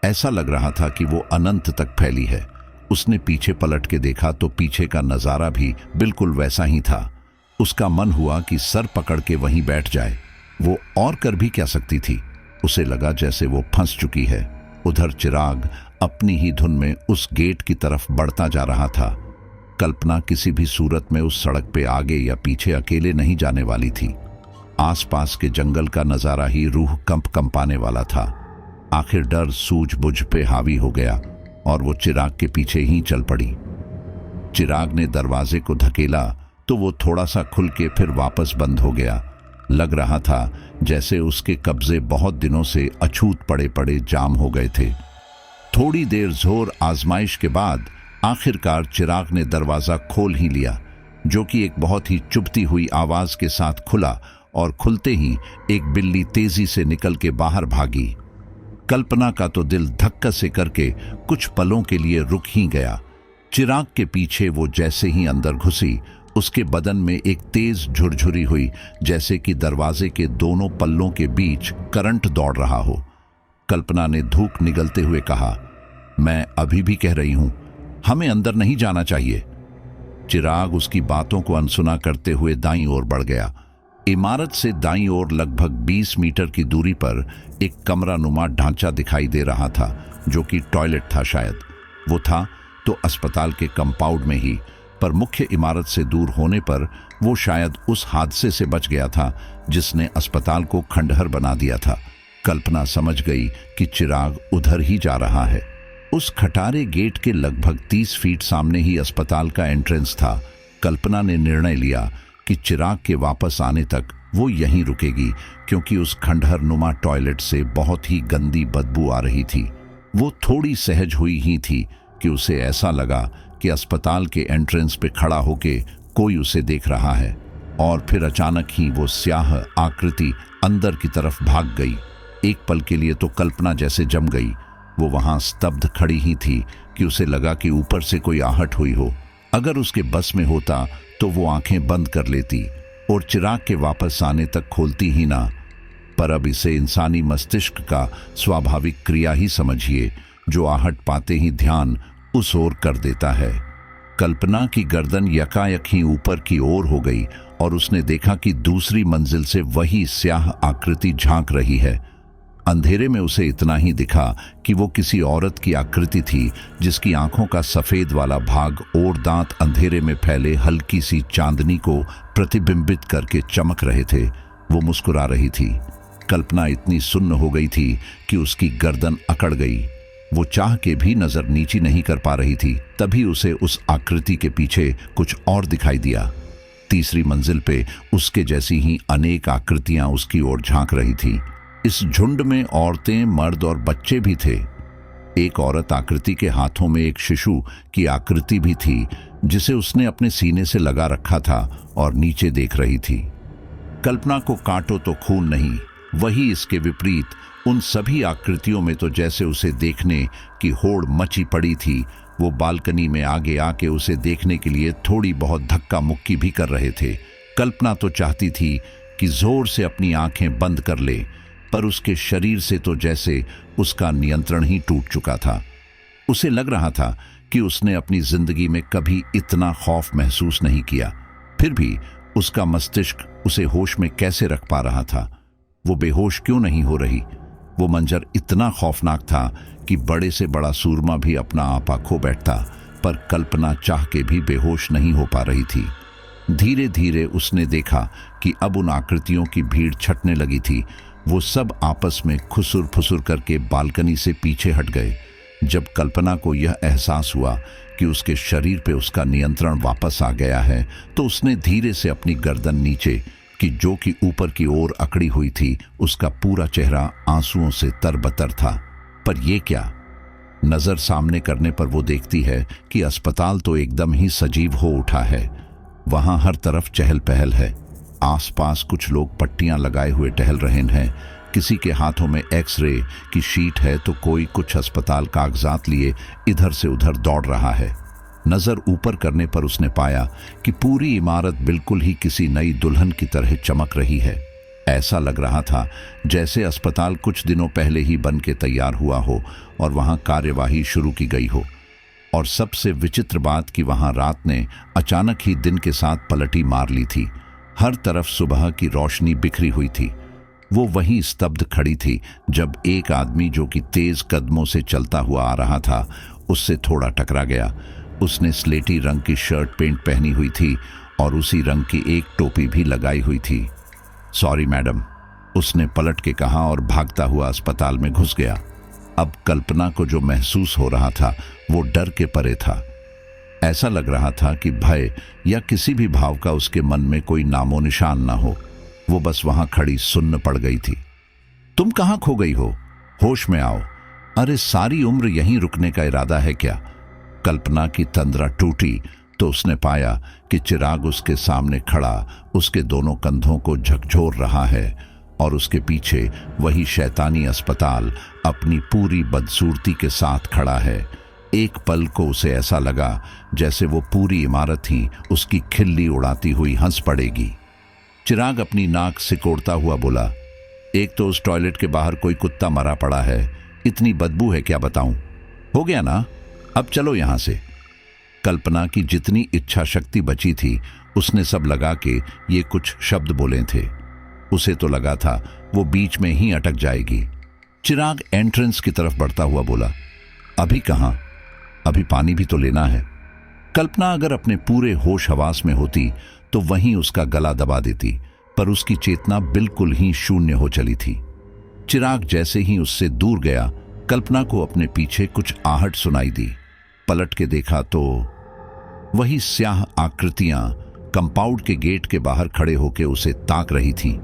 ऐसा लग रहा था कि वो अनंत तक फैली है। उसने पीछे पलट के देखा तो पीछे का नजारा भी बिल्कुल वैसा ही था। उसका मन हुआ कि सर पकड़ के वहीं बैठ जाए। वो और कर भी क्या सकती थी? उसे लगा जैसे वो फंस चुकी है। उधर चिराग अपनी ही धुन में उस गेट की तरफ बढ़ता जा रहा था। कल्पना किसी भी सूरत में उस सड़क पे आगे या पीछे अकेले नहीं जाने वाली थी। आसपास के जंगल का नजारा ही रूह कंपाने वाला था। आखिर डर सूझबूझ पे हावी हो गया और वो चिराग के पीछे ही चल पड़ी। चिराग ने दरवाजे को धकेला तो वो थोड़ा सा खुल के फिर वापस बंद हो गया। लग रहा था जैसे उसके कब्जे बहुत दिनों से अछूत पड़े पड़े जाम हो गए थे। थोड़ी देर जोर आजमाइश के बाद आखिरकार चिराग ने दरवाजा खोल ही लिया, जो कि एक बहुत ही चुभती हुई आवाज के साथ खुला और खुलते ही एक बिल्ली तेजी से निकल के बाहर भागी। कल्पना का तो दिल धक्का से करके कुछ पलों के लिए रुक ही गया। चिराग के पीछे वो जैसे ही अंदर घुसी, उसके बदन में एक तेज झुरझुरी हुई, जैसे कि दरवाजे के दोनों पल्लों के बीच करंट दौड़ रहा हो। कल्पना ने धूप निगलते हुए कहा, मैं अभी भी कह रही हूं, हमें अंदर नहीं जाना चाहिए। चिराग उसकी बातों को अनसुना करते हुए दाईं ओर बढ़ गया। इमारत से दाईं ओर लगभग 20 मीटर की दूरी पर एक कमरा नुमा ढांचा दिखाई दे रहा था, जो कि टॉयलेट था शायद। वो था तो अस्पताल के कंपाउंड में ही, पर मुख्य इमारत से दूर होने पर वो शायद उस हादसे से बच गया था जिसने अस्पताल को खंडहर बना दिया था। कल्पना समझ गई कि चिराग उधर ही जा रहा है। उस खटारे गेट के लगभग 30 फीट सामने ही अस्पताल का एंट्रेंस था। कल्पना ने निर्णय लिया कि चिराग के वापस आने तक वो यहीं रुकेगी, क्योंकि उस खंडहर नुमा टॉयलेट से बहुत ही गंदी बदबू आ रही थी। वो थोड़ी सहज हुई ही थी कि उसे ऐसा लगा कि अस्पताल के एंट्रेंस पे खड़ा होके कोई उसे देख रहा है, और फिर अचानक ही वो स्याह आकृति अंदर की तरफ भाग गई। एक पल के लिए तो कल्पना जैसे जम गई। वो वहां स्तब्ध खड़ी ही थी कि उसे लगा कि ऊपर से कोई आहट हुई हो। अगर उसके बस में होता तो वो आंखें बंद कर लेती और चिराग के वापस आने तक खोलती ही ना। पर अब इसे इंसानी मस्तिष्क का स्वाभाविक क्रिया ही समझिए, जो आहट पाते ही ध्यान उस ओर कर देता है। कल्पना की गर्दन यकायक ही ऊपर की ओर हो गई और उसने देखा कि दूसरी मंजिल से वही स्याह आकृति झांक रही है। अंधेरे में उसे इतना ही दिखा कि वो किसी औरत की आकृति थी, जिसकी आंखों का सफेद वाला भाग और दांत अंधेरे में फैले हल्की सी चांदनी को प्रतिबिंबित करके चमक रहे थे। वो मुस्कुरा रही थी। कल्पना इतनी सुन्न हो गई थी कि उसकी गर्दन अकड़ गई। वो चाह के भी नजर नीची नहीं कर पा रही थी। तभी उसे उस आकृति के पीछे कुछ और दिखाई दिया। तीसरी मंजिल पे उसके जैसी ही अनेक आकृतियां उसकी ओर झांक रही थी। इस झुंड में औरतें, मर्द और बच्चे भी थे। एक औरत आकृति के हाथों में एक शिशु की आकृति भी थी, जिसे उसने अपने सीने से लगा रखा था और नीचे देख रही थी। कल्पना को काटो तो खून नहीं, वही इसके विपरीत उन सभी आकृतियों में तो जैसे उसे देखने की होड़ मची पड़ी थी। वो बालकनी में आगे आके उसे देखने के लिए थोड़ी बहुत धक्का मुक्की भी कर रहे थे। कल्पना तो चाहती थी कि जोर से अपनी आंखें बंद कर ले, पर उसके शरीर से तो जैसे उसका नियंत्रण ही टूट चुका था। उसे लग रहा था कि उसने अपनी जिंदगी में कभी इतना खौफ महसूस नहीं किया। फिर भी उसका मस्तिष्क उसे होश में कैसे रख पा रहा था? वो बेहोश क्यों नहीं हो रही? वो मंजर इतना खौफनाक था कि बड़े से बड़ा सूरमा भी अपना आपा खो बैठता, पर कल्पना चाह के भी बेहोश नहीं हो पा रही थी। धीरे धीरे उसने देखा कि अब उन आकृतियों की भीड़ छटने लगी थी। वो सब आपस में खुसुर फुसुर करके बालकनी से पीछे हट गए। जब कल्पना को यह एहसास हुआ कि उसके शरीर पे उसका नियंत्रण वापस आ गया है, तो उसने धीरे से अपनी गर्दन नीचे की, जो कि ऊपर की ओर अकड़ी हुई थी, उसका पूरा चेहरा आंसुओं से तरबतर था। पर यह क्या? नजर सामने करने पर वो देखती है कि अस्पताल तो एकदम ही सजीव हो उठा है। वहां हर तरफ चहल पहल है। आसपास कुछ लोग पट्टियां लगाए हुए टहल रहे हैं। किसी के हाथों में एक्सरे की शीट है, तो कोई कुछ अस्पताल कागजात लिए इधर से उधर दौड़ रहा है। नजर ऊपर करने पर उसने पाया कि पूरी इमारत बिल्कुल ही किसी नई दुल्हन की तरह चमक रही है। ऐसा लग रहा था जैसे अस्पताल कुछ दिनों पहले ही बन के तैयार हुआ हो और वहां कार्यवाही शुरू की गई हो। और सबसे विचित्र बात कि वहां रात ने अचानक ही दिन के साथ पलटी मार ली थी। हर तरफ सुबह की रोशनी बिखरी हुई थी। वो वहीं स्तब्ध खड़ी थी जब एक आदमी, जो कि तेज कदमों से चलता हुआ आ रहा था, उससे थोड़ा टकरा गया। उसने स्लेटी रंग की शर्ट पैंट पहनी हुई थी और उसी रंग की एक टोपी भी लगाई हुई थी। सॉरी मैडम, उसने पलट के कहा और भागता हुआ अस्पताल में घुस गया। अब कल्पना को जो महसूस हो रहा था वो डर के परे था। ऐसा लग रहा था कि भय या किसी भी भाव का उसके मन में कोई नामो निशान ना हो। वो बस वहां खड़ी सुन्न पड़ गई थी। तुम कहां खो गई हो? होश में आओ। अरे सारी उम्र यहीं रुकने का इरादा है क्या? कल्पना की तंद्रा टूटी तो उसने पाया कि चिराग उसके सामने खड़ा उसके दोनों कंधों को झकझोर रहा है और उसके पीछे वही शैतानी अस्पताल अपनी पूरी बदसूरती के साथ खड़ा है। एक पल को उसे ऐसा लगा जैसे वो पूरी इमारत ही उसकी खिल्ली उड़ाती हुई हंस पड़ेगी। चिराग अपनी नाक सिकोड़ता हुआ बोला, एक तो उस टॉयलेट के बाहर कोई कुत्ता मरा पड़ा है, इतनी बदबू है क्या बताऊं? हो गया ना, अब चलो यहां से। कल्पना की जितनी इच्छा शक्ति बची थी उसने सब लगा के ये कुछ शब्द बोले थे। उसे तो लगा था वो बीच में ही अटक जाएगी। चिराग एंट्रेंस की तरफ बढ़ता हुआ बोला, अभी कहां? अभी पानी भी तो लेना है। कल्पना अगर अपने पूरे होश हवास में होती तो वहीं उसका गला दबा देती, पर उसकी चेतना बिल्कुल ही शून्य हो चली थी। चिराग जैसे ही उससे दूर गया, कल्पना को अपने पीछे कुछ आहट सुनाई दी। पलट के देखा तो वही स्याह आकृतियां कंपाउंड के गेट के बाहर खड़े होकर उसे ताक रही थीं।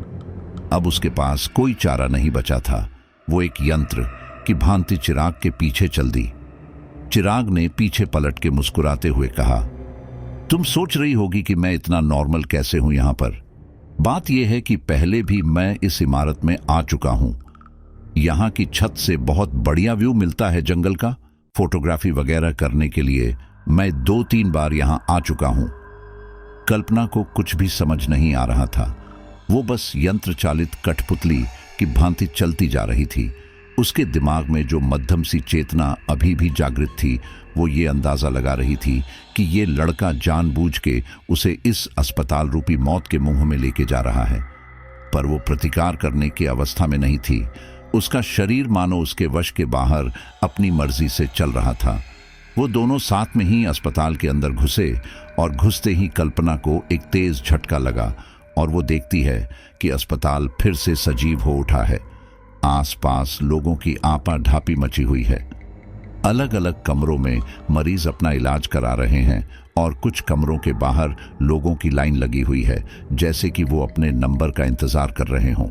अब उसके पास कोई चारा नहीं बचा था। वो एक यंत्र की भांति चिराग के पीछे चल दी। चिराग ने पीछे पलट के मुस्कुराते हुए कहा, तुम सोच रही होगी कि मैं इतना नॉर्मल कैसे हूं यहां पर। बात यह है कि पहले भी मैं इस इमारत में आ चुका हूं। यहां की छत से बहुत बढ़िया व्यू मिलता है जंगल का। फोटोग्राफी वगैरह करने के लिए मैं 2-3 बार यहां आ चुका हूं। कल्पना को कुछ भी समझ नहीं आ रहा था। वो बस यंत्र चालित कठपुतली की भांति चलती जा रही थी। उसके दिमाग में जो मध्यम सी चेतना अभी भी जागृत थी, वो ये अंदाजा लगा रही थी कि ये लड़का जानबूझ के उसे इस अस्पताल रूपी मौत के मुंह में लेके जा रहा है। पर वो प्रतिकार करने की अवस्था में नहीं थी। उसका शरीर मानो उसके वश के बाहर अपनी मर्जी से चल रहा था। वो दोनों साथ में ही अस्पताल के अंदर घुसे और घुसते ही कल्पना को एक तेज झटका लगा और वो देखती है कि अस्पताल फिर से सजीव हो उठा है। आसपास लोगों की आपा ढापी मची हुई है। अलग अलग कमरों में मरीज अपना इलाज करा रहे हैं और कुछ कमरों के बाहर लोगों की लाइन लगी हुई है, जैसे कि वो अपने नंबर का इंतजार कर रहे हों।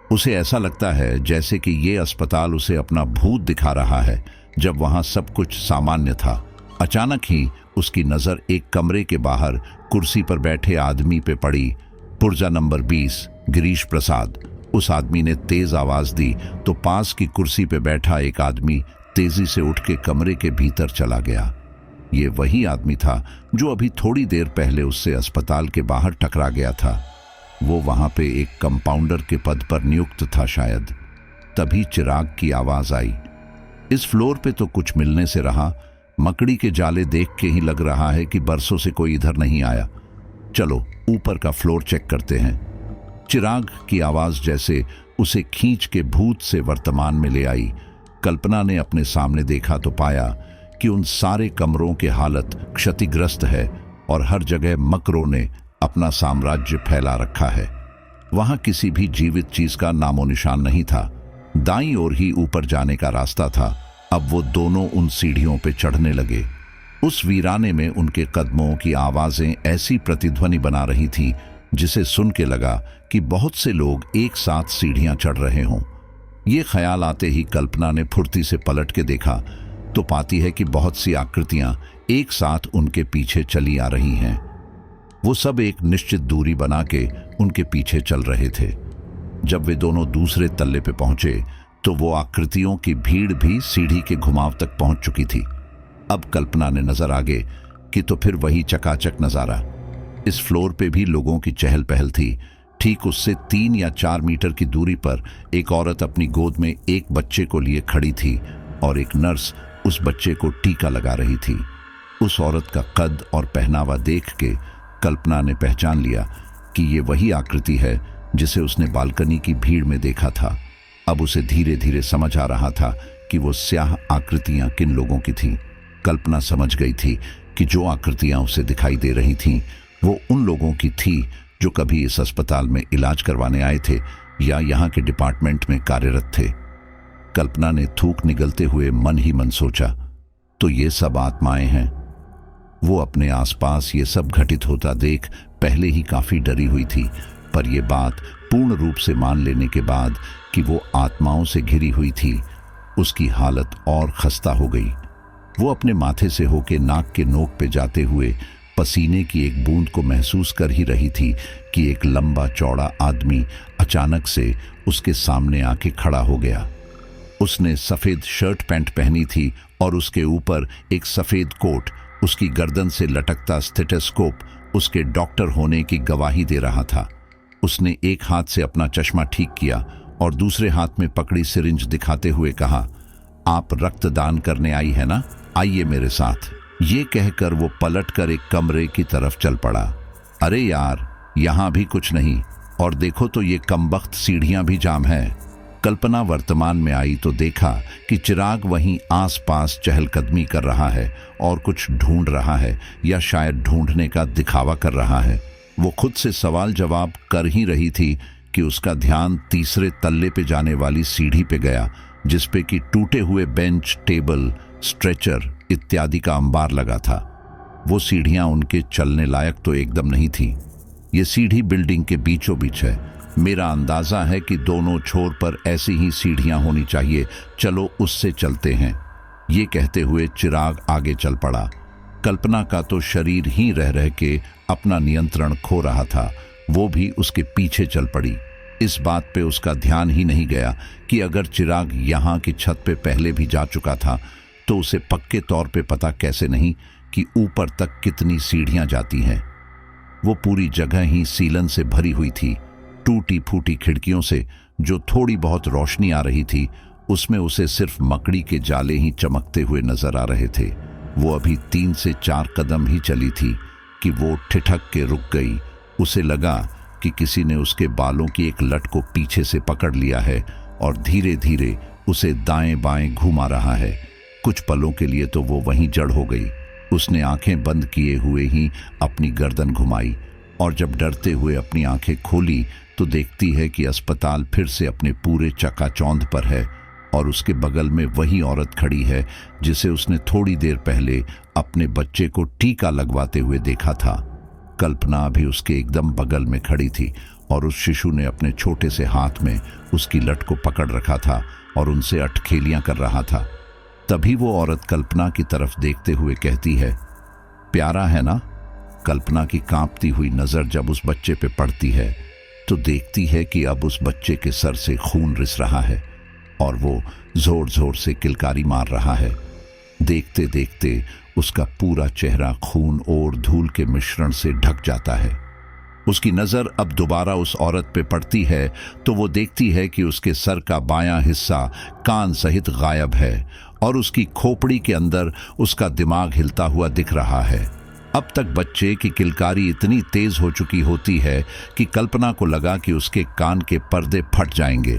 उसे ऐसा लगता है जैसे कि ये अस्पताल उसे अपना भूत दिखा रहा है, जब वहां सब कुछ सामान्य था। अचानक ही उसकी नजर एक कमरे के बाहर कुर्सी पर बैठे आदमी पे पड़ी। पुर्जा नंबर 20, गिरीश प्रसाद। उस आदमी ने तेज आवाज दी तो पास की कुर्सी पे बैठा एक आदमी तेजी से उठ के कमरे के भीतर चला गया। ये वही आदमी था जो अभी थोड़ी देर पहले उससे अस्पताल के बाहर टकरा गया था। वो वहां पे एक कंपाउंडर के पद पर नियुक्त था शायद। तभी चिराग की आवाज आई। इस फ्लोर पे तो कुछ मिलने से रहा, मकड़ी के जाले देख के ही लग रहा है कि बरसों से कोई इधर नहीं आया। चलो ऊपर का फ्लोर चेक करते हैं। चिराग की आवाज जैसे उसे खींच के भूत से वर्तमान में ले आई। कल्पना ने अपने सामने देखा तो पाया कि उन सारे कमरों की हालत क्षतिग्रस्त है और हर जगह मकरों ने अपना साम्राज्य फैला रखा है। वहां किसी भी जीवित चीज का नामो निशान नहीं था। दाईं ओर ही ऊपर जाने का रास्ता था। अब वो दोनों उन सीढ़ियों पे चढ़ने लगे। उस वीराने में उनके कदमों की आवाजें ऐसी प्रतिध्वनि बना रही थी जिसे सुन के लगा कि बहुत से लोग एक साथ सीढ़ियां चढ़ रहे हों। ये ख्याल आते ही कल्पना ने फुर्ती से पलट के देखा तो पाती है कि बहुत सी आकृतियां एक साथ उनके पीछे चली आ रही हैं। वो सब एक निश्चित दूरी बना के उनके पीछे चल रहे थे। जब वे दोनों दूसरे तल्ले पे पहुंचे तो वो आकृतियों की भीड़ भी सीढ़ी के घुमाव तक पहुंच चुकी थी। अब कल्पना ने नजर आगे कि तो फिर वही चकाचक नजारा। इस फ्लोर पे भी लोगों की चहल पहल थी। ठीक उससे 3 या 4 मीटर की दूरी पर एक औरत अपनी गोद में एक बच्चे को लिए खड़ी थी और एक नर्स उस बच्चे को टीका लगा रही थी। उस औरत का कद और पहनावा देख के कल्पना ने पहचान लिया कि ये वही आकृति है जिसे उसने बालकनी की भीड़ में देखा था। अब उसे धीरे धीरे समझ आ रहा था कि वो स्याह आकृतियां किन लोगों की थीं। कल्पना समझ गई थी कि जो आकृतियां उसे दिखाई दे रही थीं वो उन लोगों की थी जो कभी इस अस्पताल में इलाज करवाने आए थे या यहाँ के डिपार्टमेंट में कार्यरत थे। कल्पना ने थूक निगलते हुए मन ही मन सोचा, तो ये सब आत्माएं हैं। वो अपने आसपास ये सब घटित होता देख पहले ही काफी डरी हुई थी, पर यह बात पूर्ण रूप से मान लेने के बाद कि वो आत्माओं से घिरी हुई थी, उसकी हालत और खस्ता हो गई। वो अपने माथे से होके नाक के नोक पे जाते हुए पसीने की एक बूंद को महसूस कर ही रही थी कि एक लंबा चौड़ा आदमी अचानक से उसके सामने आके खड़ा हो गया। उसने सफेद शर्ट पैंट पहनी थी और उसके ऊपर एक सफेद कोट। उसकी गर्दन से लटकता स्टेथोस्कोप उसके डॉक्टर होने की गवाही दे रहा था। उसने एक हाथ से अपना चश्मा ठीक किया और दूसरे हाथ में पकड़ी सिरिंज दिखाते हुए कहा, आप रक्तदान करने आई है ना, आइए मेरे साथ। ये कहकर वो पलटकर एक कमरे की तरफ चल पड़ा। अरे यार, यहाँ भी कुछ नहीं, और देखो तो ये कमबख्त सीढ़ियां भी जाम है। कल्पना वर्तमान में आई तो देखा कि चिराग वहीं आसपास चहलकदमी कर रहा है और कुछ ढूंढ रहा है या शायद ढूंढने का दिखावा कर रहा है। वो खुद से सवाल जवाब कर ही रही थी कि उसका ध्यान तीसरे तल्ले पे जाने वाली सीढ़ी पे गया, जिसपे कि टूटे हुए बेंच, टेबल, स्ट्रेचर इत्यादि का अंबार लगा था। वो सीढ़ियां उनके चलने लायक तो एकदम नहीं थी। ये सीढ़ी बिल्डिंग के बीचों बीच है। मेरा अंदाजा है कि दोनों छोर पर ऐसी ही सीढ़ियां होनी चाहिए। चलो उससे चलते हैं। ये कहते हुए चिराग आगे चल पड़ा। कल्पना का तो शरीर ही रह रह के अपना नियंत्रण खो रहा था। वो भी उसके पीछे चल पड़ी। इस बात पे उसका ध्यान ही नहीं गया कि अगर चिराग यहाँ की छत पे पहले भी जा चुका था तो उसे पक्के तौर पे पता कैसे नहीं कि ऊपर तक कितनी सीढ़ियां जाती हैं। वो पूरी जगह ही सीलन से भरी हुई थी। टूटी फूटी खिड़कियों से जो थोड़ी बहुत रोशनी आ रही थी, उसमें उसे सिर्फ मकड़ी के जाले ही चमकते हुए नजर आ रहे थे। वो अभी 3 से 4 कदम ही चली थी कि वो ठिठक के रुक गई। उसे लगा कि किसी ने उसके बालों की एक लट को पीछे से पकड़ लिया है और धीरे धीरे उसे दाएं बाएं घुमा रहा है। कुछ पलों के लिए तो वो वहीं जड़ हो गई। उसने आंखें बंद किए हुए ही अपनी गर्दन घुमाई और जब डरते हुए अपनी आंखें खोली तो देखती है कि अस्पताल फिर से अपने पूरे चकाचौंध पर है और उसके बगल में वही औरत खड़ी है जिसे उसने थोड़ी देर पहले अपने बच्चे को टीका लगवाते हुए देखा था। कल्पना भी उसके एकदम बगल में खड़ी थी और उस शिशु ने अपने छोटे से हाथ में उसकी लट को पकड़ रखा था और उनसे अटखेलियां कर रहा था। तभी वो औरत कल्पना की तरफ देखते हुए कहती है, प्यारा है ना? कल्पना की कांपती हुई नजर जब उस बच्चे पे पड़ती है तो देखती है कि अब उस बच्चे के सर से खून रिस रहा है और वो जोर जोर से किलकारी मार रहा है। देखते देखते उसका पूरा चेहरा खून और धूल के मिश्रण से ढक जाता है। उसकी नजर अब दोबारा उस औरत पे पड़ती है तो वो देखती है कि उसके सर का बायां हिस्सा कान सहित गायब है और उसकी खोपड़ी के अंदर उसका दिमाग हिलता हुआ दिख रहा है। अब तक बच्चे की किलकारी इतनी तेज हो चुकी होती है कि कल्पना को लगा कि उसके कान के पर्दे फट जाएंगे।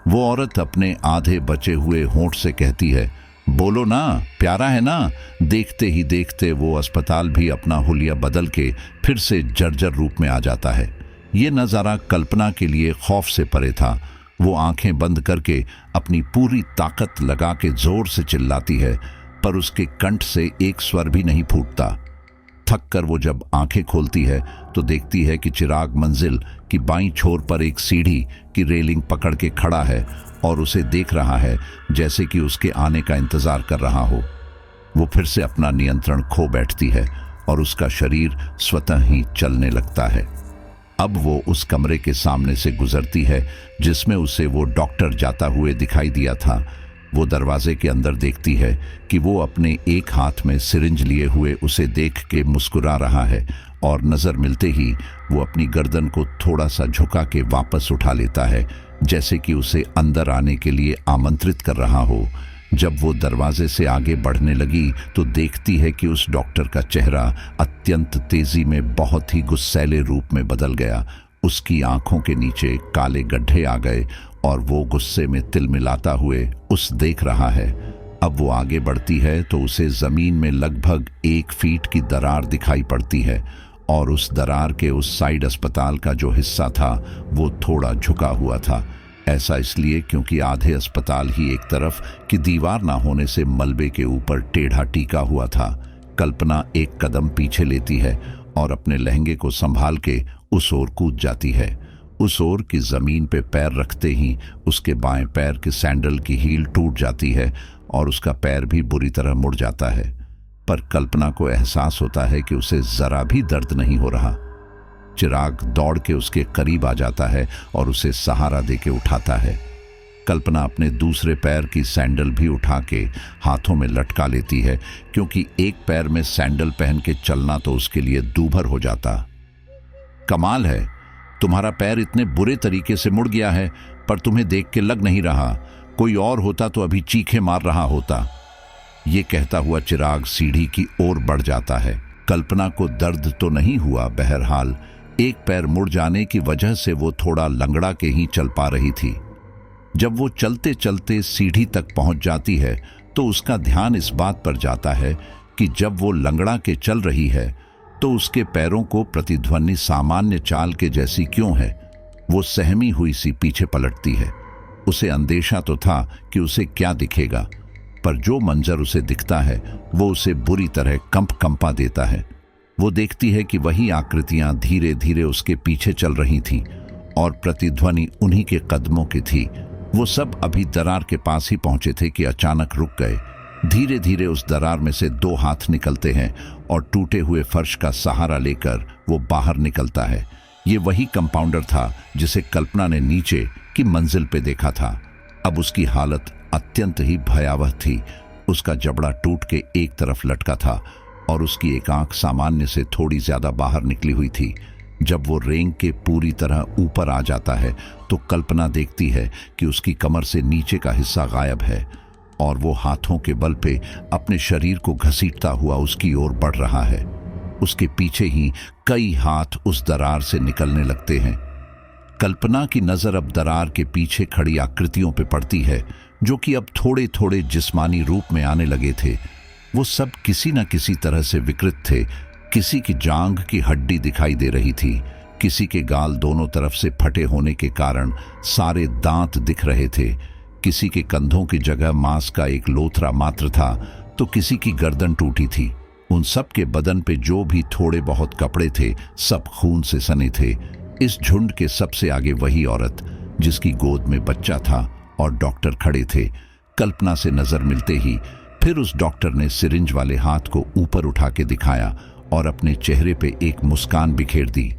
वो औरत अपने आधे बचे हुए होंठ से कहती है, बोलो ना, प्यारा है ना? देखते ही देखते वो अस्पताल भी अपना हुलिया बदल के फिर से जर्जर रूप में आ जाता है। ये नज़ारा कल्पना के लिए खौफ से परे था। वो आंखें बंद करके अपनी पूरी ताकत लगा के जोर से चिल्लाती है, पर उसके कंठ से एक स्वर भी नहीं फूटता। थक कर वो जब आंखें खोलती है तो देखती है कि चिराग मंजिल की बाईं छोर पर एक सीढ़ी की रेलिंग पकड़ के खड़ा है और उसे देख रहा है जैसे कि उसके आने का इंतजार कर रहा हो। वो फिर से अपना नियंत्रण खो बैठती है और उसका शरीर स्वतः ही चलने लगता है। अब वो उस कमरे के सामने से गुजरती है जिसमें उसे वो डॉक्टर जाता हुए दिखाई दिया था। वो दरवाजे के अंदर देखती है कि वो अपने एक हाथ में सिरिंज लिए हुए उसे देख के मुस्कुरा रहा है और नजर मिलते ही वो अपनी गर्दन को थोड़ा सा झुका के वापस उठा लेता है, जैसे कि उसे अंदर आने के लिए आमंत्रित कर रहा हो। जब वो दरवाजे से आगे बढ़ने लगी तो देखती है कि उस डॉक्टर का चेहरा अत्यंत तेजी में बहुत ही गुस्सैले रूप में बदल गया। उसकी आंखों के नीचे काले गड्ढे आ गए और वो गुस्से में तिलमिलाता हुए उस देख रहा है। अब वो आगे बढ़ती है तो उसे जमीन में लगभग 1 फीट की दरार दिखाई पड़ती है और उस दरार के उस साइड अस्पताल का जो हिस्सा था वो थोड़ा झुका हुआ था। ऐसा इसलिए क्योंकि आधे अस्पताल ही एक तरफ की दीवार ना होने से मलबे के ऊपर टेढ़ा टीका हुआ था। कल्पना एक कदम पीछे लेती है और अपने लहंगे को संभाल के उस ओर कूद जाती है। उस ओर की जमीन पे पैर रखते ही उसके बाएं पैर के सैंडल की हील टूट जाती है और उसका पैर भी बुरी तरह मुड़ जाता है। पर कल्पना को एहसास होता है कि उसे जरा भी दर्द नहीं हो रहा। चिराग दौड़ के उसके करीब आ जाता है और उसे सहारा देके उठाता है। कल्पना अपने दूसरे पैर की सैंडल भी उठा के हाथों में लटका लेती है, क्योंकि एक पैर में सैंडल पहन के चलना तो उसके लिए दूभर हो जाता। कमाल है, तुम्हारा पैर इतने बुरे तरीके से मुड़ गया है, पर तुम्हें देख के लग नहीं रहा। कोई और होता तो अभी चीखे मार रहा होता। ये कहता हुआ चिराग सीढ़ी की ओर बढ़ जाता है। कल्पना को दर्द तो नहीं हुआ, बहरहाल एक पैर मुड़ जाने की वजह से वो थोड़ा लंगड़ा के ही चल पा रही थी। जब वो चलते चलते सीढ़ी तक पहुंच जाती है तो उसका ध्यान इस बात पर जाता है कि जब वो लंगड़ा के चल रही है तो उसके पैरों को प्रतिध्वनि सामान्य चाल के जैसी क्यों है। वो सहमी हुई सी पीछे पलटती है। उसे अंदेशा तो था कि उसे क्या दिखेगा, पर जो मंजर उसे दिखता है वो उसे बुरी तरह कंपा देता है। वो देखती है कि वही आकृतियां धीरे धीरे उसके पीछे चल रही थीं और प्रतिध्वनि उन्हीं के कदमों की थी। वो सब अभी दरार के पास ही पहुंचे थे कि अचानक रुक गए। धीरे धीरे उस दरार में से 2 हाथ निकलते हैं और टूटे हुए फर्श का सहारा लेकर वो बाहर निकलता है। ये वही कंपाउंडर था जिसे कल्पना ने नीचे की मंजिल पे देखा था। अब उसकी हालत अत्यंत ही भयावह थी। उसका जबड़ा टूट के एक तरफ लटका था और उसकी एक आंख सामान्य से थोड़ी ज्यादा बाहर निकली हुई थी। जब वो रेंग के पूरी तरह ऊपर आ जाता है तो कल्पना देखती है कि उसकी कमर से नीचे का हिस्सा गायब है और वो हाथों के बल पे अपने शरीर को घसीटता हुआ उसकी ओर बढ़ रहा है। उसके पीछे ही कई हाथ उस दरार से निकलने लगते हैं। कल्पना की नजर अब दरार के पीछे खड़ी आकृतियों पे पड़ती है, जो कि अब थोड़े थोड़े जिस्मानी रूप में आने लगे थे। वो सब किसी न किसी तरह से विकृत थे। किसी की जांघ की हड्डी दिखाई दे रही थी, किसी के गाल दोनों तरफ से फटे होने के कारण सारे दांत दिख रहे थे, किसी के कंधों की जगह मांस का एक लोथरा मात्र था, तो किसी की गर्दन टूटी थी। उन सब के बदन पे जो भी थोड़े बहुत कपड़े थे, सब खून से सने थे। इस झुंड के सबसे आगे वही औरत जिसकी गोद में बच्चा था और डॉक्टर खड़े थे। कल्पना से नजर मिलते ही फिर उस डॉक्टर ने सिरिंज वाले हाथ को ऊपर उठा के दिखाया और अपने चेहरे पे एक मुस्कान बिखेर दी।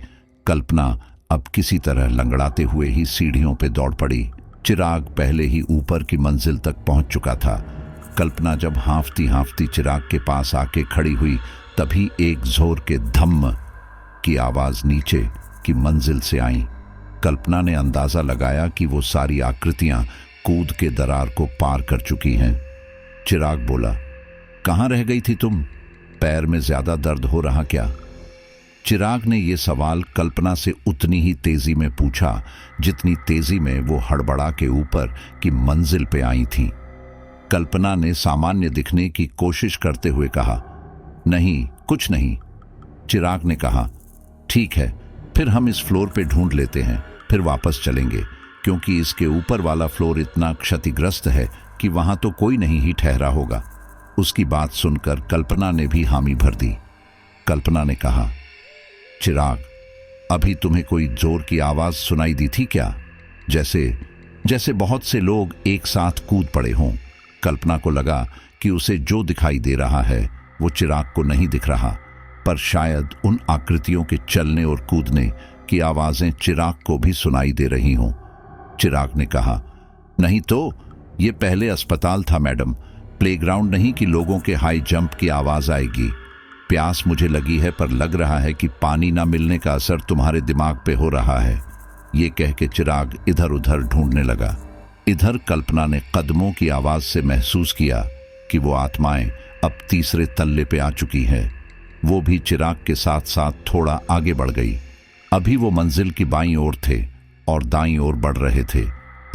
कल्पना अब किसी तरह लंगड़ाते हुए ही सीढ़ियों पे दौड़ पड़ी। चिराग पहले ही ऊपर की मंजिल तक पहुंच चुका था। कल्पना जब हांफती हांफती चिराग के पास आके खड़ी हुई, तभी एक जोर के धम्म की आवाज नीचे की मंजिल से आई। कल्पना ने अंदाजा लगाया कि वो सारी आकृतियां कूद के दरार को पार कर चुकी हैं। चिराग बोला, कहाँ रह गई थी तुम? पैर में ज्यादा दर्द हो रहा क्या? चिराग ने यह सवाल कल्पना से उतनी ही तेजी में पूछा जितनी तेजी में वो हड़बड़ा के ऊपर की मंजिल पे आई थी। कल्पना ने सामान्य दिखने की कोशिश करते हुए कहा, नहीं, कुछ नहीं। चिराग ने कहा, ठीक है, फिर हम इस फ्लोर पे ढूंढ लेते हैं, फिर वापस चलेंगे, क्योंकि इसके ऊपर वाला फ्लोर इतना क्षतिग्रस्त है कि वहां तो कोई नहीं ही ठहरा होगा। उसकी बात सुनकर कल्पना ने भी हामी भर दी। कल्पना ने कहा, चिराग, अभी तुम्हें कोई जोर की आवाज सुनाई दी थी क्या? जैसे बहुत से लोग एक साथ कूद पड़े हों। कल्पना को लगा कि उसे जो दिखाई दे रहा है वो चिराग को नहीं दिख रहा, पर शायद उन आकृतियों के चलने और कूदने की आवाजें चिराग को भी सुनाई दे रही हों। चिराग ने कहा, नहीं तो, ये पहले अस्पताल था मैडम, प्लेग्राउंड नहीं कि लोगों के हाई जंप की आवाज आएगी। प्यास मुझे लगी है, पर लग रहा है कि पानी ना मिलने का असर तुम्हारे दिमाग पे हो रहा है। ये कह के चिराग इधर उधर ढूंढने लगा। इधर कल्पना ने कदमों की आवाज से महसूस किया कि वो आत्माएं अब तीसरे तल्ले पे आ चुकी है। वो भी चिराग के साथ साथ थोड़ा आगे बढ़ गई। अभी वो मंजिल की बाईं ओर थे और दाईं ओर बढ़ रहे थे।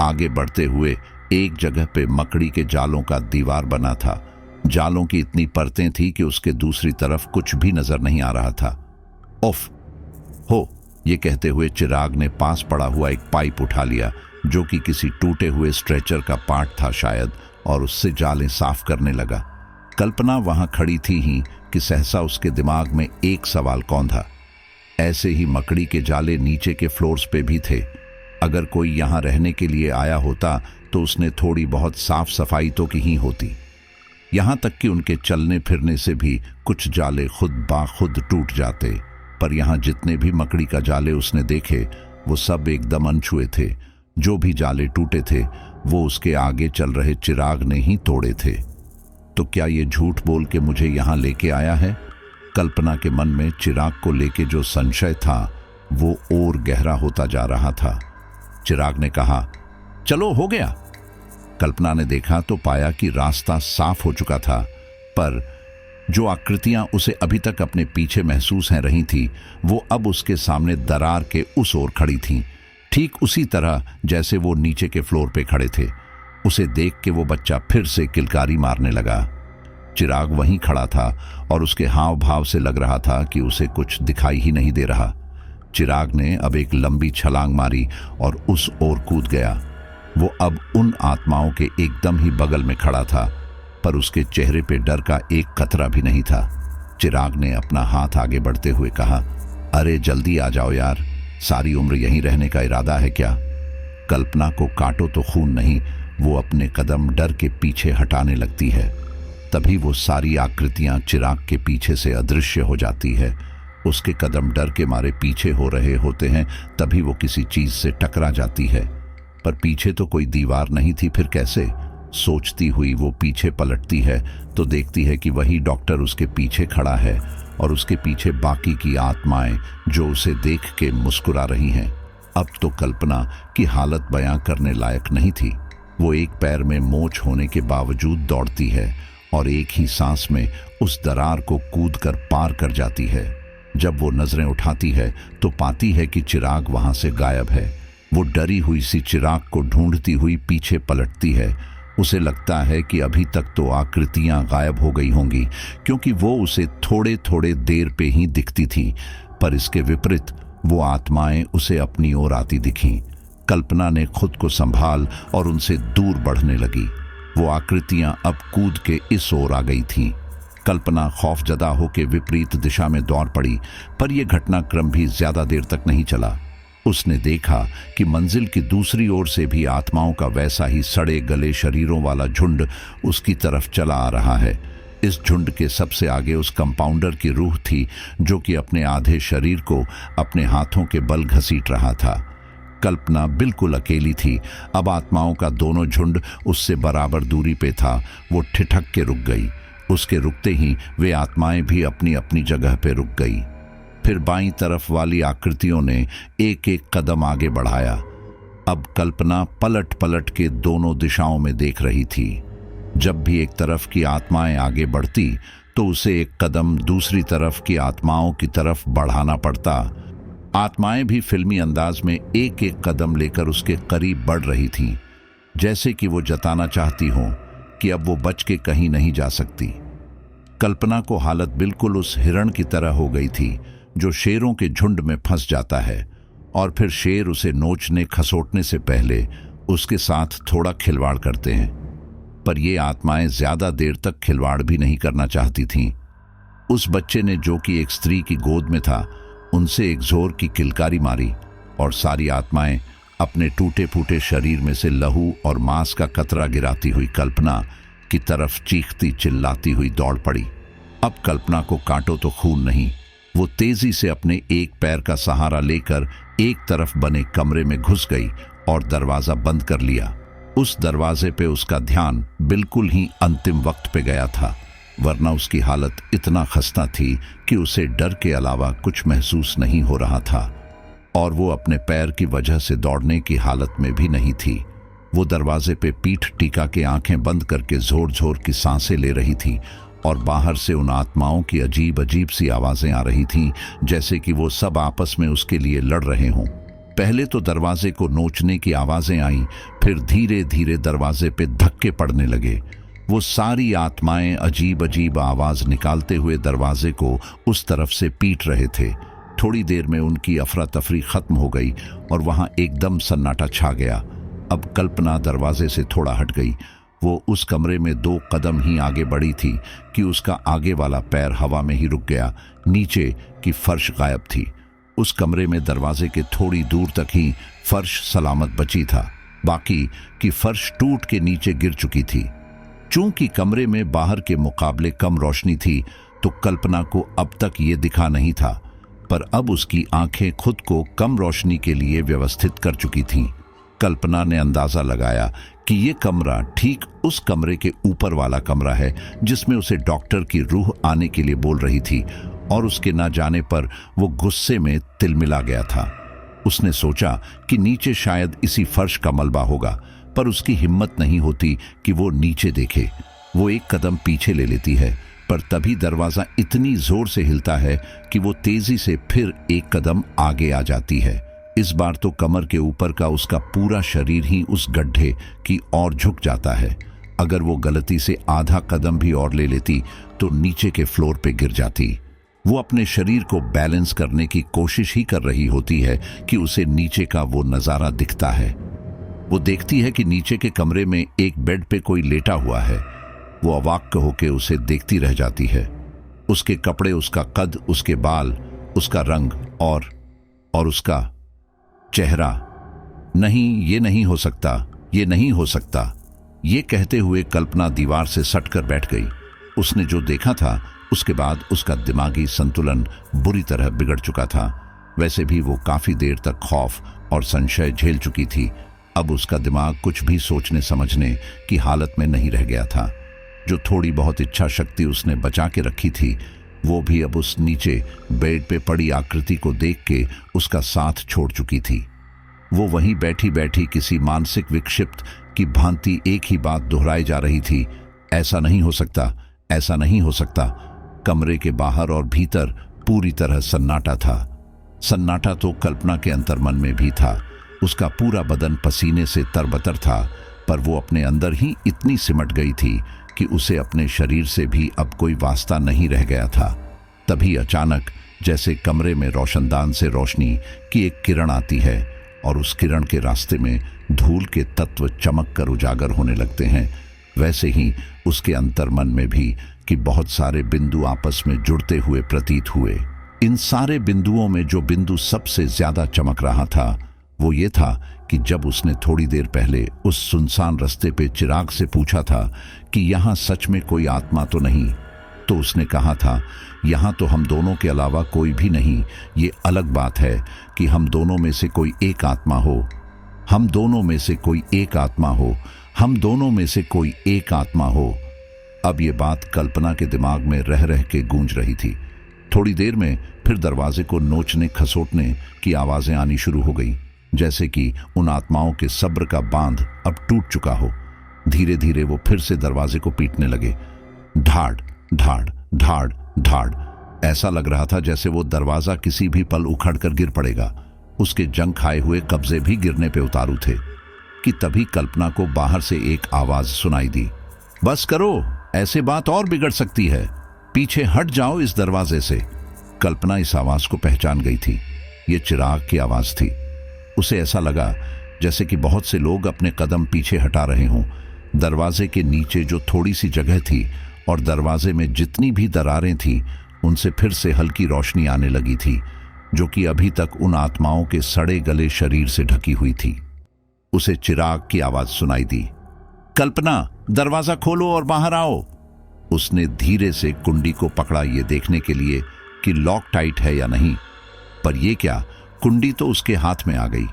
आगे बढ़ते हुए एक जगह पे मकड़ी के जालों का दीवार बना था। जालों की इतनी परतें थी कि उसके दूसरी तरफ कुछ भी नजर नहीं आ रहा था। उफ हो, ये कहते हुए चिराग ने पास पड़ा हुआ एक पाइप उठा लिया, जो कि किसी टूटे हुए स्ट्रेचर का पार्ट था शायद, और उससे जालें साफ करने लगा। कल्पना वहां खड़ी थी ही कि सहसा उसके दिमाग में एक सवाल कौंधा। ऐसे ही मकड़ी के जाले नीचे के फ्लोर्स पे भी थे। अगर कोई यहाँ रहने के लिए आया होता तो उसने थोड़ी बहुत साफ सफाई तो की ही होती। यहाँ तक कि उनके चलने फिरने से भी कुछ जाले खुद बाखुद टूट जाते, पर यहाँ जितने भी मकड़ी का जाले उसने देखे वो सब एकदम अनछुए थे। जो भी जाले टूटे थे वो उसके आगे चल रहे चिराग ने ही तोड़े थे। तो क्या ये झूठ बोल के मुझे यहाँ लेके आया है? कल्पना के मन में चिराग को लेके जो संशय था वो और गहरा होता जा रहा था। चिराग ने कहा, चलो हो गया। कल्पना ने देखा तो पाया कि रास्ता साफ हो चुका था, पर जो आकृतियां उसे अभी तक अपने पीछे महसूस हैं रही थी वो अब उसके सामने दरार के उस ओर खड़ी थीं, ठीक उसी तरह जैसे वो नीचे के फ्लोर पे खड़े थे। उसे देख के वो बच्चा फिर से किलकारी मारने लगा। चिराग वहीं खड़ा था और उसके हाव भाव से लग रहा था कि उसे कुछ दिखाई ही नहीं दे रहा। चिराग ने अब एक लंबी छलांग मारी और उस ओर कूद गया। वो अब उन आत्माओं के एकदम ही बगल में खड़ा था, पर उसके चेहरे पे डर का एक कतरा भी नहीं था। चिराग ने अपना हाथ आगे बढ़ते हुए कहा, अरे जल्दी आ जाओ यार, सारी उम्र यहीं रहने का इरादा है क्या? कल्पना को काटो तो खून नहीं, वो अपने कदम डर के पीछे हटाने लगती है। तभी वो सारी आकृतियां चिराग के पीछे से अदृश्य हो जाती है। उसके कदम डर के मारे पीछे हो रहे होते हैं, तभी वो किसी चीज से टकरा जाती है, पर पीछे तो कोई दीवार नहीं थी, फिर कैसे? सोचती हुई वो पीछे पलटती है तो देखती है कि वही डॉक्टर उसके पीछे खड़ा है और उसके पीछे बाकी की आत्माएं जो उसे देख के मुस्कुरा रही हैं। अब तो कल्पना की हालत बयां करने लायक नहीं थी। वो एक पैर में मोच होने के बावजूद दौड़ती है और एक ही सांस में उस दरार को कूदकर पार कर जाती है। जब वो नजरें उठाती है तो पाती है कि चिराग वहां से गायब है। वो डरी हुई सी चिराग को ढूंढती हुई पीछे पलटती है। उसे लगता है कि अभी तक तो आकृतियां गायब हो गई होंगी, क्योंकि वो उसे थोड़े थोड़े देर पे ही दिखती थी, पर इसके विपरीत वो आत्माएं उसे अपनी ओर आती दिखीं। कल्पना ने खुद को संभाल और उनसे दूर बढ़ने लगी। वो आकृतियां अब कूद के इस ओर आ गई थीं। कल्पना खौफजदा होकर विपरीत दिशा में दौड़ पड़ी, पर यह घटनाक्रम भी ज्यादा देर तक नहीं चला। उसने देखा कि मंजिल की दूसरी ओर से भी आत्माओं का वैसा ही सड़े गले शरीरों वाला झुंड उसकी तरफ चला आ रहा है। इस झुंड के सबसे आगे उस कंपाउंडर की रूह थी, जो कि अपने आधे शरीर को अपने हाथों के बल घसीट रहा था। कल्पना बिल्कुल अकेली थी। अब आत्माओं का दोनों झुंड उससे बराबर दूरी पे था। वो ठिठक के रुक गई। उसके रुकते ही वे आत्माएं भी अपनी अपनी जगह पे रुक गई। फिर बाईं तरफ वाली आकृतियों ने एक एक कदम आगे बढ़ाया। अब कल्पना पलट पलट के दोनों दिशाओं में देख रही थी। जब भी एक तरफ की आत्माएं आगे बढ़ती तो उसे एक कदम दूसरी तरफ की आत्माओं की तरफ बढ़ाना पड़ता। आत्माएं भी फिल्मी अंदाज में एक एक कदम लेकर उसके करीब बढ़ रही थीं, जैसे कि वो जताना चाहती हों कि अब वो बच के कहीं नहीं जा सकती। कल्पना को हालत बिल्कुल उस हिरण की तरह हो गई थी जो शेरों के झुंड में फंस जाता है और फिर शेर उसे नोचने खसोटने से पहले उसके साथ थोड़ा खिलवाड़ करते हैं। पर ये आत्माएं ज्यादा देर तक खिलवाड़ भी नहीं करना चाहती थीं। उस बच्चे ने, जो कि एक स्त्री की गोद में था, उनसे एक जोर की किलकारी मारी और सारी आत्माएं अपने टूटे फूटे शरीर में से लहू और मांस का कतरा गिराती हुई कल्पना की तरफ चीखती चिल्लाती हुई दौड़ पड़ी। अब कल्पना को काटो तो खून नहीं। वो तेजी से अपने एक पैर का सहारा लेकर एक तरफ बने कमरे में घुस गई और दरवाजा बंद कर लिया। उस दरवाजे पे उसका ध्यान बिल्कुल ही अंतिम वक्त पे गया था, वरना उसकी हालत इतना खस्ता थी कि उसे डर के अलावा कुछ महसूस नहीं हो रहा था और वो अपने पैर की वजह से दौड़ने की हालत में भी नहीं थी। वो दरवाजे पे पीठ टिका के आंखें बंद करके जोर जोर की सांसें ले रही थी और बाहर से उन आत्माओं की अजीब अजीब सी आवाजें आ रही थीं, जैसे कि वो सब आपस में उसके लिए लड़ रहे हों। पहले तो दरवाजे को नोचने की आवाजें आईं, फिर धीरे धीरे दरवाजे पे धक्के पड़ने लगे। वो सारी आत्माएं अजीब अजीब आवाज निकालते हुए दरवाजे को उस तरफ से पीट रहे थे। थोड़ी देर में उनकी अफरा तफरी खत्म हो गई और वहां एकदम सन्नाटा छा गया। अब कल्पना दरवाजे से थोड़ा हट गई। वो उस कमरे में 2 कदम ही आगे बढ़ी थी कि उसका आगे वाला पैर हवा में ही रुक गया। नीचे की फर्श गायब थी। उस कमरे में दरवाजे के थोड़ी दूर तक ही फर्श सलामत बची था, बाकी की फर्श टूट के नीचे गिर चुकी थी। चूंकि कमरे में बाहर के मुकाबले कम रोशनी थी, तो कल्पना को अब तक ये दिखा नहीं था, पर अब उसकी आंखें खुद को कम रोशनी के लिए व्यवस्थित कर चुकी थीं। कल्पना ने अंदाजा लगाया कि ये कमरा ठीक उस कमरे के ऊपर वाला कमरा है जिसमें उसे डॉक्टर की रूह आने के लिए बोल रही थी, और उसके ना जाने पर वो गुस्से में तिलमिला गया था। उसने सोचा कि नीचे शायद इसी फर्श का मलबा होगा, पर उसकी हिम्मत नहीं होती कि वो नीचे देखे। वो एक कदम पीछे ले लेती है, पर तभी दरवाजा इतनी जोर से हिलता है कि वो तेजी से फिर एक कदम आगे आ जाती है। इस बार तो कमर के ऊपर का उसका पूरा शरीर ही उस गड्ढे की ओर झुक जाता है। अगर वो गलती से आधा कदम भी और ले लेती तो नीचे के फ्लोर पे गिर जाती। वो अपने शरीर को बैलेंस करने की कोशिश ही कर रही होती है कि उसे नीचे का वो नज़ारा दिखता है। वो देखती है कि नीचे के कमरे में एक बेड पे कोई लेटा हुआ है। वो अवाक होकर उसे देखती रह जाती है। उसके कपड़े, उसका कद, उसके बाल, उसका रंग और उसका चेहरा। नहीं, ये नहीं हो सकता, ये नहीं हो सकता। ये कहते हुए कल्पना दीवार से सटकर बैठ गई। उसने जो देखा था उसके बाद उसका दिमागी संतुलन बुरी तरह बिगड़ चुका था। वैसे भी वो काफी देर तक खौफ और संशय झेल चुकी थी। अब उसका दिमाग कुछ भी सोचने समझने की हालत में नहीं रह गया था। जो थोड़ी बहुत इच्छा शक्ति उसने बचा के रखी थी, वो भी अब उस नीचे बेड पे पड़ी आकृति को देख के उसका साथ छोड़ चुकी थी। वो वहीं बैठी बैठी किसी मानसिक विक्षिप्त की भांति एक ही बात दोहराई जा रही थी, ऐसा नहीं हो सकता, ऐसा नहीं हो सकता। कमरे के बाहर और भीतर पूरी तरह सन्नाटा था। सन्नाटा तो कल्पना के अंतर्मन में भी था। उसका पूरा बदन पसीने से तरबतर था, पर वो अपने अंदर ही इतनी सिमट गई थी कि उसे अपने शरीर से भी अब कोई वास्ता नहीं रह गया था। तभी अचानक जैसे कमरे में रोशनदान से रोशनी की एक किरण आती है और उस किरण के रास्ते में धूल के तत्व चमक कर उजागर होने लगते हैं, वैसे ही उसके अंतर्मन में भी कि बहुत सारे बिंदु आपस में जुड़ते हुए प्रतीत हुए। इन सारे बिंदुओं में जो बिंदु सबसे ज्यादा चमक रहा था वो ये था कि जब उसने थोड़ी देर पहले उस सुनसान रास्ते पे चिराग से पूछा था कि यहाँ सच में कोई आत्मा तो नहीं, तो उसने कहा था यहाँ तो हम दोनों के अलावा कोई भी नहीं, ये अलग बात है कि हम दोनों में से कोई एक आत्मा हो, हम दोनों में से कोई एक आत्मा हो, हम दोनों में से कोई एक आत्मा हो। अब ये बात कल्पना के दिमाग में रह रह के गूंज रही थी। थोड़ी देर में फिर दरवाजे को नोचने खसोटने की आवाजें आनी शुरू हो गई, जैसे कि उन आत्माओं के सब्र का बांध अब टूट चुका हो। धीरे धीरे वो फिर से दरवाजे को पीटने लगे। धाड़ धाड़ धाड़ धाड़, ऐसा लग रहा था जैसे वो दरवाजा किसी भी पल उखड़कर गिर पड़ेगा। उसके जंग खाए हुए कब्जे भी गिरने पे उतारू थे कि तभी कल्पना को बाहर से एक आवाज सुनाई दी, बस करो, ऐसे बात और बिगड़ सकती है, पीछे हट जाओ इस दरवाजे से। कल्पना इस आवाज को पहचान गई थी। ये चिराग की आवाज थी। उसे ऐसा लगा जैसे कि बहुत से लोग अपने कदम पीछे हटा रहे हों। दरवाजे के नीचे जो थोड़ी सी जगह थी और दरवाजे में जितनी भी दरारें थीं, उनसे फिर से हल्की रोशनी आने लगी थी, जो कि अभी तक उन आत्माओं के सड़े गले शरीर से ढकी हुई थी। उसे चिराग की आवाज सुनाई दी, कल्पना, दरवाजा खोलो और बाहर आओ। उसने धीरे से कुंडी को पकड़ा ये देखने के लिए कि लॉक टाइट है या नहीं, पर यह क्या, कुंडी तो उसके हाथ में आ गई।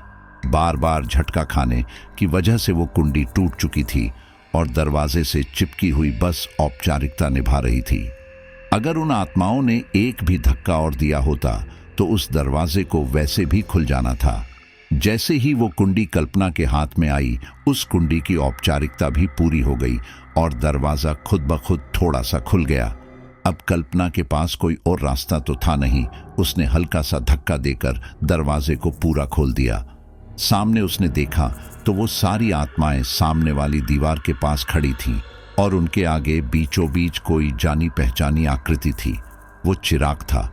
बार बार झटका खाने की वजह से वो कुंडी टूट चुकी थी और दरवाजे से चिपकी हुई बस औपचारिकता निभा रही थी। अगर उन आत्माओं ने एक भी धक्का और दिया होता तो उस दरवाजे को वैसे भी खुल जाना था। जैसे ही वो कुंडी कल्पना के हाथ में आई, उस कुंडी की औपचारिकता भी पूरी हो गई और दरवाजा खुद ब खुद थोड़ा सा खुल गया। अब कल्पना के पास कोई और रास्ता तो था नहीं। उसने हल्का सा धक्का देकर दरवाजे को पूरा खोल दिया। सामने उसने देखा तो वो सारी आत्माएं सामने वाली दीवार के पास खड़ी थीं और उनके आगे बीचों बीच कोई जानी पहचानी आकृति थी। वो चिराग था।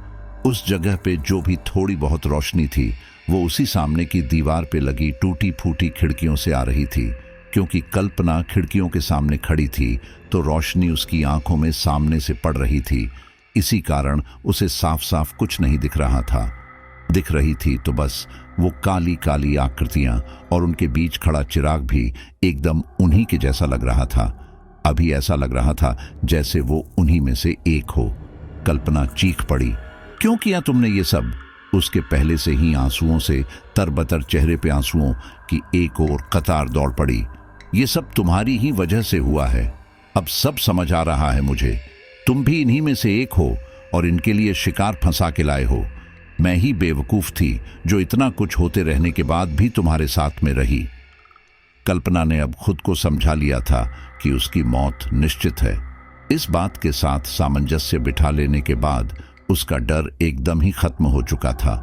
उस जगह पे जो भी थोड़ी बहुत रोशनी थी वो उसी सामने की दीवार पे लगी टूटी फूटी खिड़कियों से आ रही थी। क्योंकि कल्पना खिड़कियों के सामने खड़ी थी तो रोशनी उसकी आंखों में सामने से पड़ रही थी। इसी कारण उसे साफ साफ कुछ नहीं दिख रहा था। दिख रही थी तो बस वो काली काली आकृतियां, और उनके बीच खड़ा चिराग भी एकदम उन्हीं के जैसा लग रहा था। अभी ऐसा लग रहा था जैसे वो उन्हीं में से एक हो। कल्पना चीख पड़ी, क्यों किया तुमने ये सब? उसके पहले से ही आंसुओं से तरबतर चेहरे पे आंसुओं की एक और कतार दौड़ पड़ी। ये सब तुम्हारी ही वजह से हुआ है। अब सब समझ आ रहा है मुझे। तुम भी इन्हीं में से एक हो और इनके लिए शिकार फंसा के लाए हो। मैं ही बेवकूफ थी जो इतना कुछ होते रहने के बाद भी तुम्हारे साथ में रही। कल्पना ने अब खुद को समझा लिया था कि उसकी मौत निश्चित है। इस बात के साथ सामंजस्य बिठा लेने के बाद उसका डर एकदम ही खत्म हो चुका था।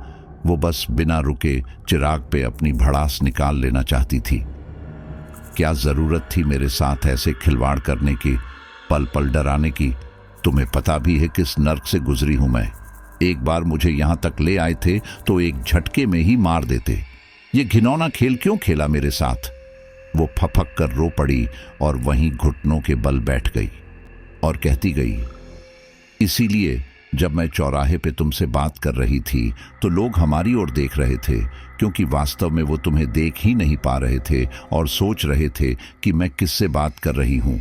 वो बस बिना रुके चिराग पे अपनी भड़ास निकाल लेना चाहती थी। क्या जरूरत थी मेरे साथ ऐसे खिलवाड़ करने की, पल पल डराने की? तुम्हें पता भी है किस नर्क से गुजरी हूं मैं। एक बार मुझे यहां तक ले आए थे तो एक झटके में ही मार देते। ये घिनौना खेल क्यों खेला मेरे साथ? वो फपक कर रो पड़ी और वहीं घुटनों के बल बैठ गई और कहती गई, इसीलिए जब मैं चौराहे पे तुमसे बात कर रही थी तो लोग हमारी ओर देख रहे थे, क्योंकि वास्तव में वो तुम्हें देख ही नहीं पा रहे थे और सोच रहे थे कि मैं किससे बात कर रही हूं।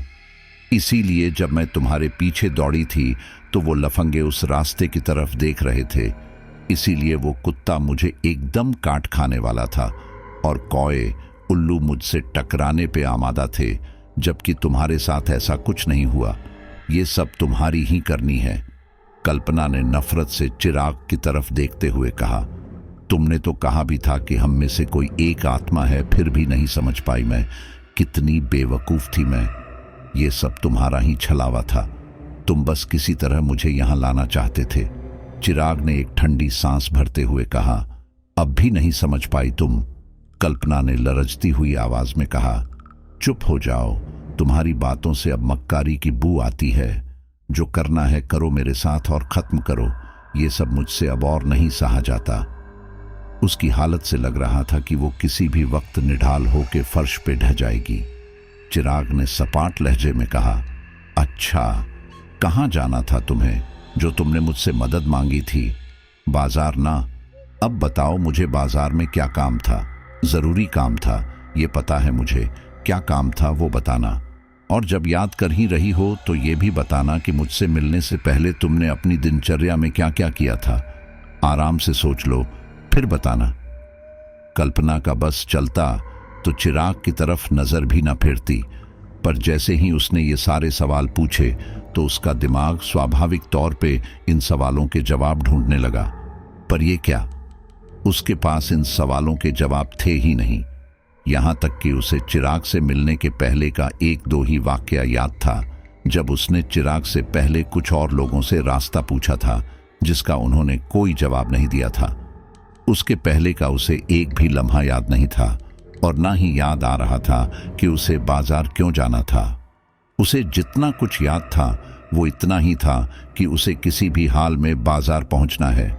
इसीलिए जब मैं तुम्हारे पीछे दौड़ी थी तो वो लफंगे उस रास्ते की तरफ देख रहे थे। इसीलिए वो कुत्ता मुझे एकदम काट खाने वाला था और कौए उल्लू मुझसे टकराने पे आमादा थे, जबकि तुम्हारे साथ ऐसा कुछ नहीं हुआ। ये सब तुम्हारी ही करनी है। कल्पना ने नफरत से चिराग की तरफ देखते हुए कहा, तुमने तो कहा भी था कि हम में से कोई एक आत्मा है, फिर भी नहीं समझ पाई मैं। कितनी बेवकूफ थी मैं। ये सब तुम्हारा ही छलावा था। तुम बस किसी तरह मुझे यहां लाना चाहते थे। चिराग ने एक ठंडी सांस भरते हुए कहा, अब भी नहीं समझ पाई तुम? कल्पना ने लरजती हुई आवाज में कहा, चुप हो जाओ, तुम्हारी बातों से अब मक्कारी की बू आती है। जो करना है करो मेरे साथ और खत्म करो। ये सब मुझसे अब और नहीं सहा जाता। उसकी हालत से लग रहा था कि वो किसी भी वक्त निढाल होके फर्श पे ढह जाएगी। चिराग ने सपाट लहजे में कहा, अच्छा, कहाँ जाना था तुम्हें जो तुमने मुझसे मदद मांगी थी? बाजार ना? अब बताओ मुझे, बाजार में क्या काम था? जरूरी काम था, ये पता है मुझे। क्या काम था वो बताना, और जब याद कर ही रही हो तो ये भी बताना कि मुझसे मिलने से पहले तुमने अपनी दिनचर्या में क्या क्या किया था। आराम से सोच लो, फिर बताना। कल्पना का बस चलता तो चिराग की तरफ नजर भी न फेरती, पर जैसे ही उसने ये सारे सवाल पूछे तो उसका दिमाग स्वाभाविक तौर पे इन सवालों के जवाब ढूंढने लगा। पर ये क्या, उसके पास इन सवालों के जवाब थे ही नहीं। यहां तक कि उसे चिराग से मिलने के पहले का एक दो ही वाकया याद था, जब उसने चिराग से पहले कुछ और लोगों से रास्ता पूछा था जिसका उन्होंने कोई जवाब नहीं दिया था। उसके पहले का उसे एक भी लम्हा याद नहीं था, और ना ही याद आ रहा था कि उसे बाजार क्यों जाना था। उसे जितना कुछ याद था वो इतना ही था कि उसे किसी भी हाल में बाजार पहुंचना है।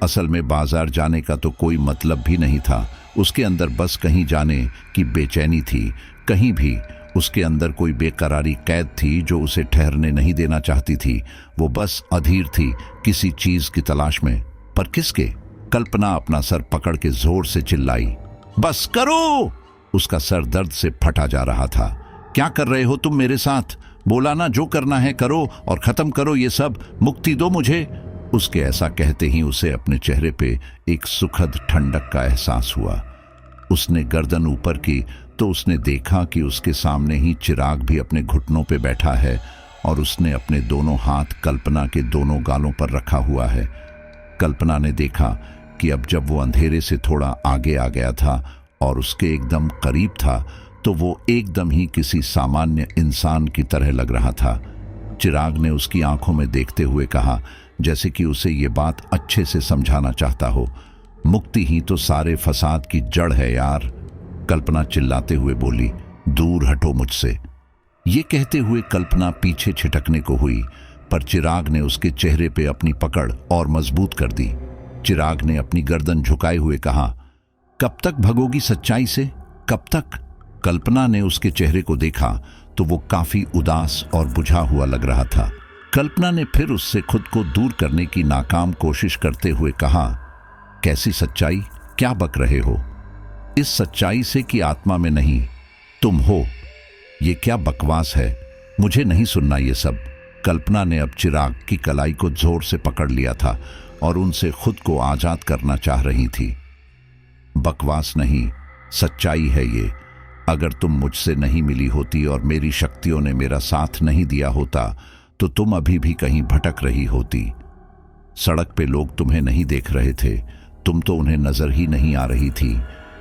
असल में बाजार जाने का तो कोई मतलब भी नहीं था। उसके अंदर बस कहीं जाने की बेचैनी थी, कहीं भी उसके अंदर कोई बेकरारी कैद थी जो उसे ठहरने नहीं देना चाहती थी। वो बस अधीर थी किसी चीज की तलाश में। पर किसके? कल्पना अपना सर पकड़ के जोर से चिल्लाई, बस करो! उसका सर दर्द से फटा जा रहा था। क्या कर रहे हो तुम मेरे साथ? बोला ना, जो करना है करो और खत्म करो ये सब, मुक्ति दो मुझे। उसके ऐसा कहते ही उसे अपने चेहरे पे एक सुखद ठंडक का एहसास हुआ। उसने गर्दन ऊपर की तो उसने देखा कि उसके सामने ही चिराग भी अपने घुटनों पे बैठा है, और उसने अपने दोनों हाथ कल्पना के दोनों गालों पर रखा हुआ है। कल्पना ने देखा कि अब जब वो अंधेरे से थोड़ा आगे आ गया था और उसके एकदम करीब था, तो वो एकदम ही किसी सामान्य इंसान की तरह लग रहा था। चिराग ने उसकी आंखों में देखते हुए कहा, जैसे कि उसे ये बात अच्छे से समझाना चाहता हो, मुक्ति ही तो सारे फसाद की जड़ है यार। कल्पना चिल्लाते हुए बोली, दूर हटो मुझसे। ये कहते हुए कल्पना पीछे छिटकने को हुई, पर चिराग ने उसके चेहरे पे अपनी पकड़ और मजबूत कर दी। चिराग ने अपनी गर्दन झुकाए हुए कहा, कब तक भगोगी सच्चाई से, कब तक? कल्पना ने उसके चेहरे को देखा तो वो काफी उदास और बुझा हुआ लग रहा था। कल्पना ने फिर उससे खुद को दूर करने की नाकाम कोशिश करते हुए कहा, कैसी सच्चाई? क्या बक रहे हो? इस सच्चाई से कि आत्मा में नहीं तुम हो। ये क्या बकवास है? मुझे नहीं सुनना ये सब। कल्पना ने अब चिराग की कलाई को जोर से पकड़ लिया था और उनसे खुद को आजाद करना चाह रही थी। बकवास नहीं, सच्चाई है ये। अगर तुम मुझसे नहीं मिली होती और मेरी शक्तियों ने मेरा साथ नहीं दिया होता तो तुम अभी भी कहीं भटक रही होती। सड़क पे लोग तुम्हें नहीं देख रहे थे, तुम तो उन्हें नजर ही नहीं आ रही थी।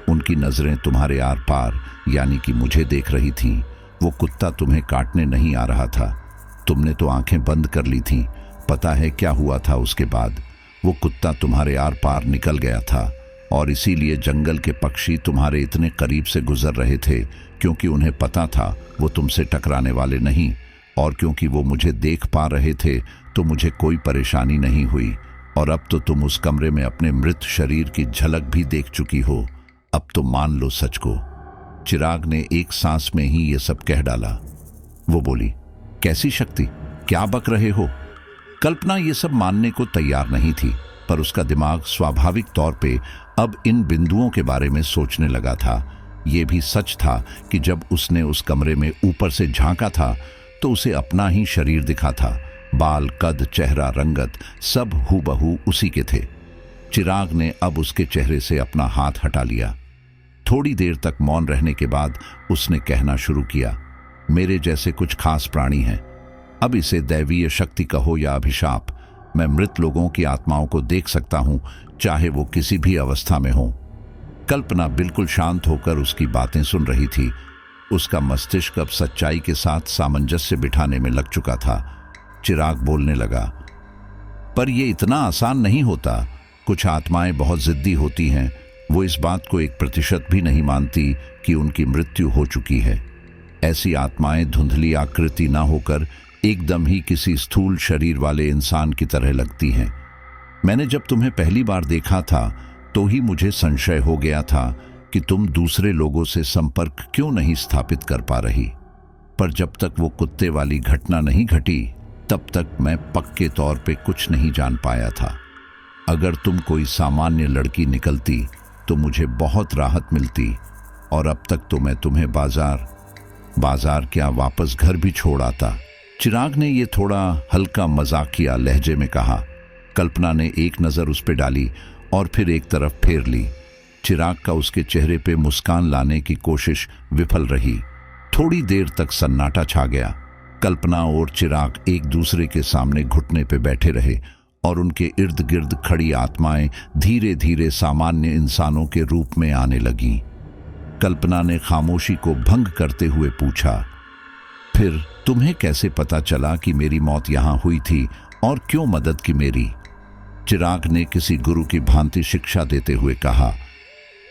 उनकी नजरें तुम्हारे आर पार यानी कि मुझे देख रही थीं। वो कुत्ता तुम्हें काटने नहीं आ रहा था, तुमने तो आंखें बंद कर ली थीं। पता है क्या हुआ था उसके बाद? वो कुत्ता तुम्हारे आर पार निकल गया था, और इसीलिए जंगल के पक्षी तुम्हारे इतने करीब से गुजर रहे थे, क्योंकि उन्हें पता था वो तुमसे टकराने वाले नहीं, और क्योंकि वो मुझे देख पा रहे थे तो मुझे कोई परेशानी नहीं हुई। और अब तो तुम उस कमरे में अपने मृत शरीर की झलक भी देख चुकी हो। अब तो मान लो सच को। चिराग ने एक सांस में ही ये सब कह डाला। वो बोली, कैसी शक्ति? क्या बक रहे हो? कल्पना ये सब मानने को तैयार नहीं थी, पर उसका दिमाग स्वाभाविक तौर पे अब इन बिंदुओं के बारे में सोचने लगा था। ये भी सच था कि जब उसने उस कमरे में ऊपर से झांका था तो उसे अपना ही शरीर दिखा था। बाल, कद, चेहरा, रंगत सब हूबहू उसी के थे। चिराग ने अब उसके चेहरे से अपना हाथ हटा लिया। थोड़ी देर तक मौन रहने के बाद उसने कहना शुरू किया, मेरे जैसे कुछ खास प्राणी हैं। अब इसे दैवीय शक्ति कहो या अभिशाप, मैं मृत लोगों की आत्माओं को देख सकता हूं, चाहे वो किसी भी अवस्था में हो। कल्पना बिल्कुल शांत होकर उसकी बातें सुन रही थी। उसका मस्तिष्क अब सच्चाई के साथ सामंजस्य बिठाने में लग चुका था। चिराग बोलने लगा, पर यह इतना आसान नहीं होता। कुछ आत्माएं बहुत जिद्दी होती हैं। वो इस बात को 1% भी नहीं मानती कि उनकी मृत्यु हो चुकी है। ऐसी आत्माएं धुंधली आकृति ना होकर एकदम ही किसी स्थूल शरीर वाले इंसान की तरह लगती हैं। मैंने जब तुम्हें पहली बार देखा था तो ही मुझे संशय हो गया था कि तुम दूसरे लोगों से संपर्क क्यों नहीं स्थापित कर पा रही। पर जब तक वो कुत्ते वाली घटना नहीं घटी तब तक मैं पक्के तौर पे कुछ नहीं जान पाया था। अगर तुम कोई सामान्य लड़की निकलती तो मुझे बहुत राहत मिलती, और अब तक तो मैं तुम्हें बाजार क्या वापस घर भी छोड़ आता। चिराग ने ये थोड़ा हल्का मजाकिया लहजे में कहा। कल्पना ने एक नज़र उस पर डाली और फिर एक तरफ फेर ली। चिराग का उसके चेहरे पे मुस्कान लाने की कोशिश विफल रही। थोड़ी देर तक सन्नाटा छा गया। कल्पना और चिराग एक दूसरे के सामने घुटने पे बैठे रहे और उनके इर्द गिर्द खड़ी आत्माएं धीरे धीरे सामान्य इंसानों के रूप में आने लगीं। कल्पना ने खामोशी को भंग करते हुए पूछा, फिर तुम्हें कैसे पता चला कि मेरी मौत यहां हुई थी और क्यों मदद की मेरी? चिराग ने किसी गुरु की भांति शिक्षा देते हुए कहा,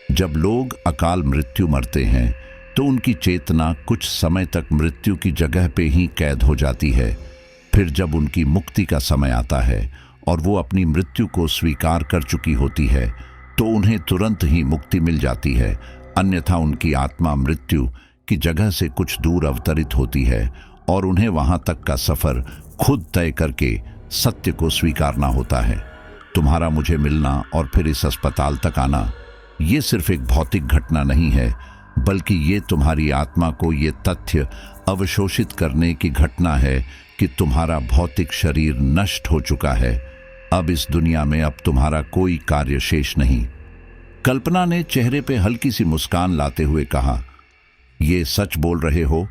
जब लोग अकाल मृत्यु मरते हैं तो उनकी चेतना कुछ समय तक मृत्यु की जगह पे ही कैद हो जाती है। फिर जब उनकी मुक्ति का समय आता है और वो अपनी मृत्यु को स्वीकार कर चुकी होती है तो उन्हें तुरंत ही मुक्ति मिल जाती है। अन्यथा उनकी आत्मा मृत्यु की जगह से कुछ दूर अवतरित होती है और उन्हें वहां तक का सफर खुद तय करके सत्य को स्वीकारना होता है। तुम्हारा मुझे मिलना और फिर इस अस्पताल तक आना, ये सिर्फ एक भौतिक घटना नहीं है, बल्कि ये तुम्हारी आत्मा को ये तथ्य अवशोषित करने की घटना है कि तुम्हारा भौतिक शरीर नष्ट हो चुका है। अब इस दुनिया में अब तुम्हारा कोई कार्य शेष नहीं। कल्पना ने चेहरे पे हल्की सी मुस्कान लाते हुए कहा, ये सच बोल रहे हो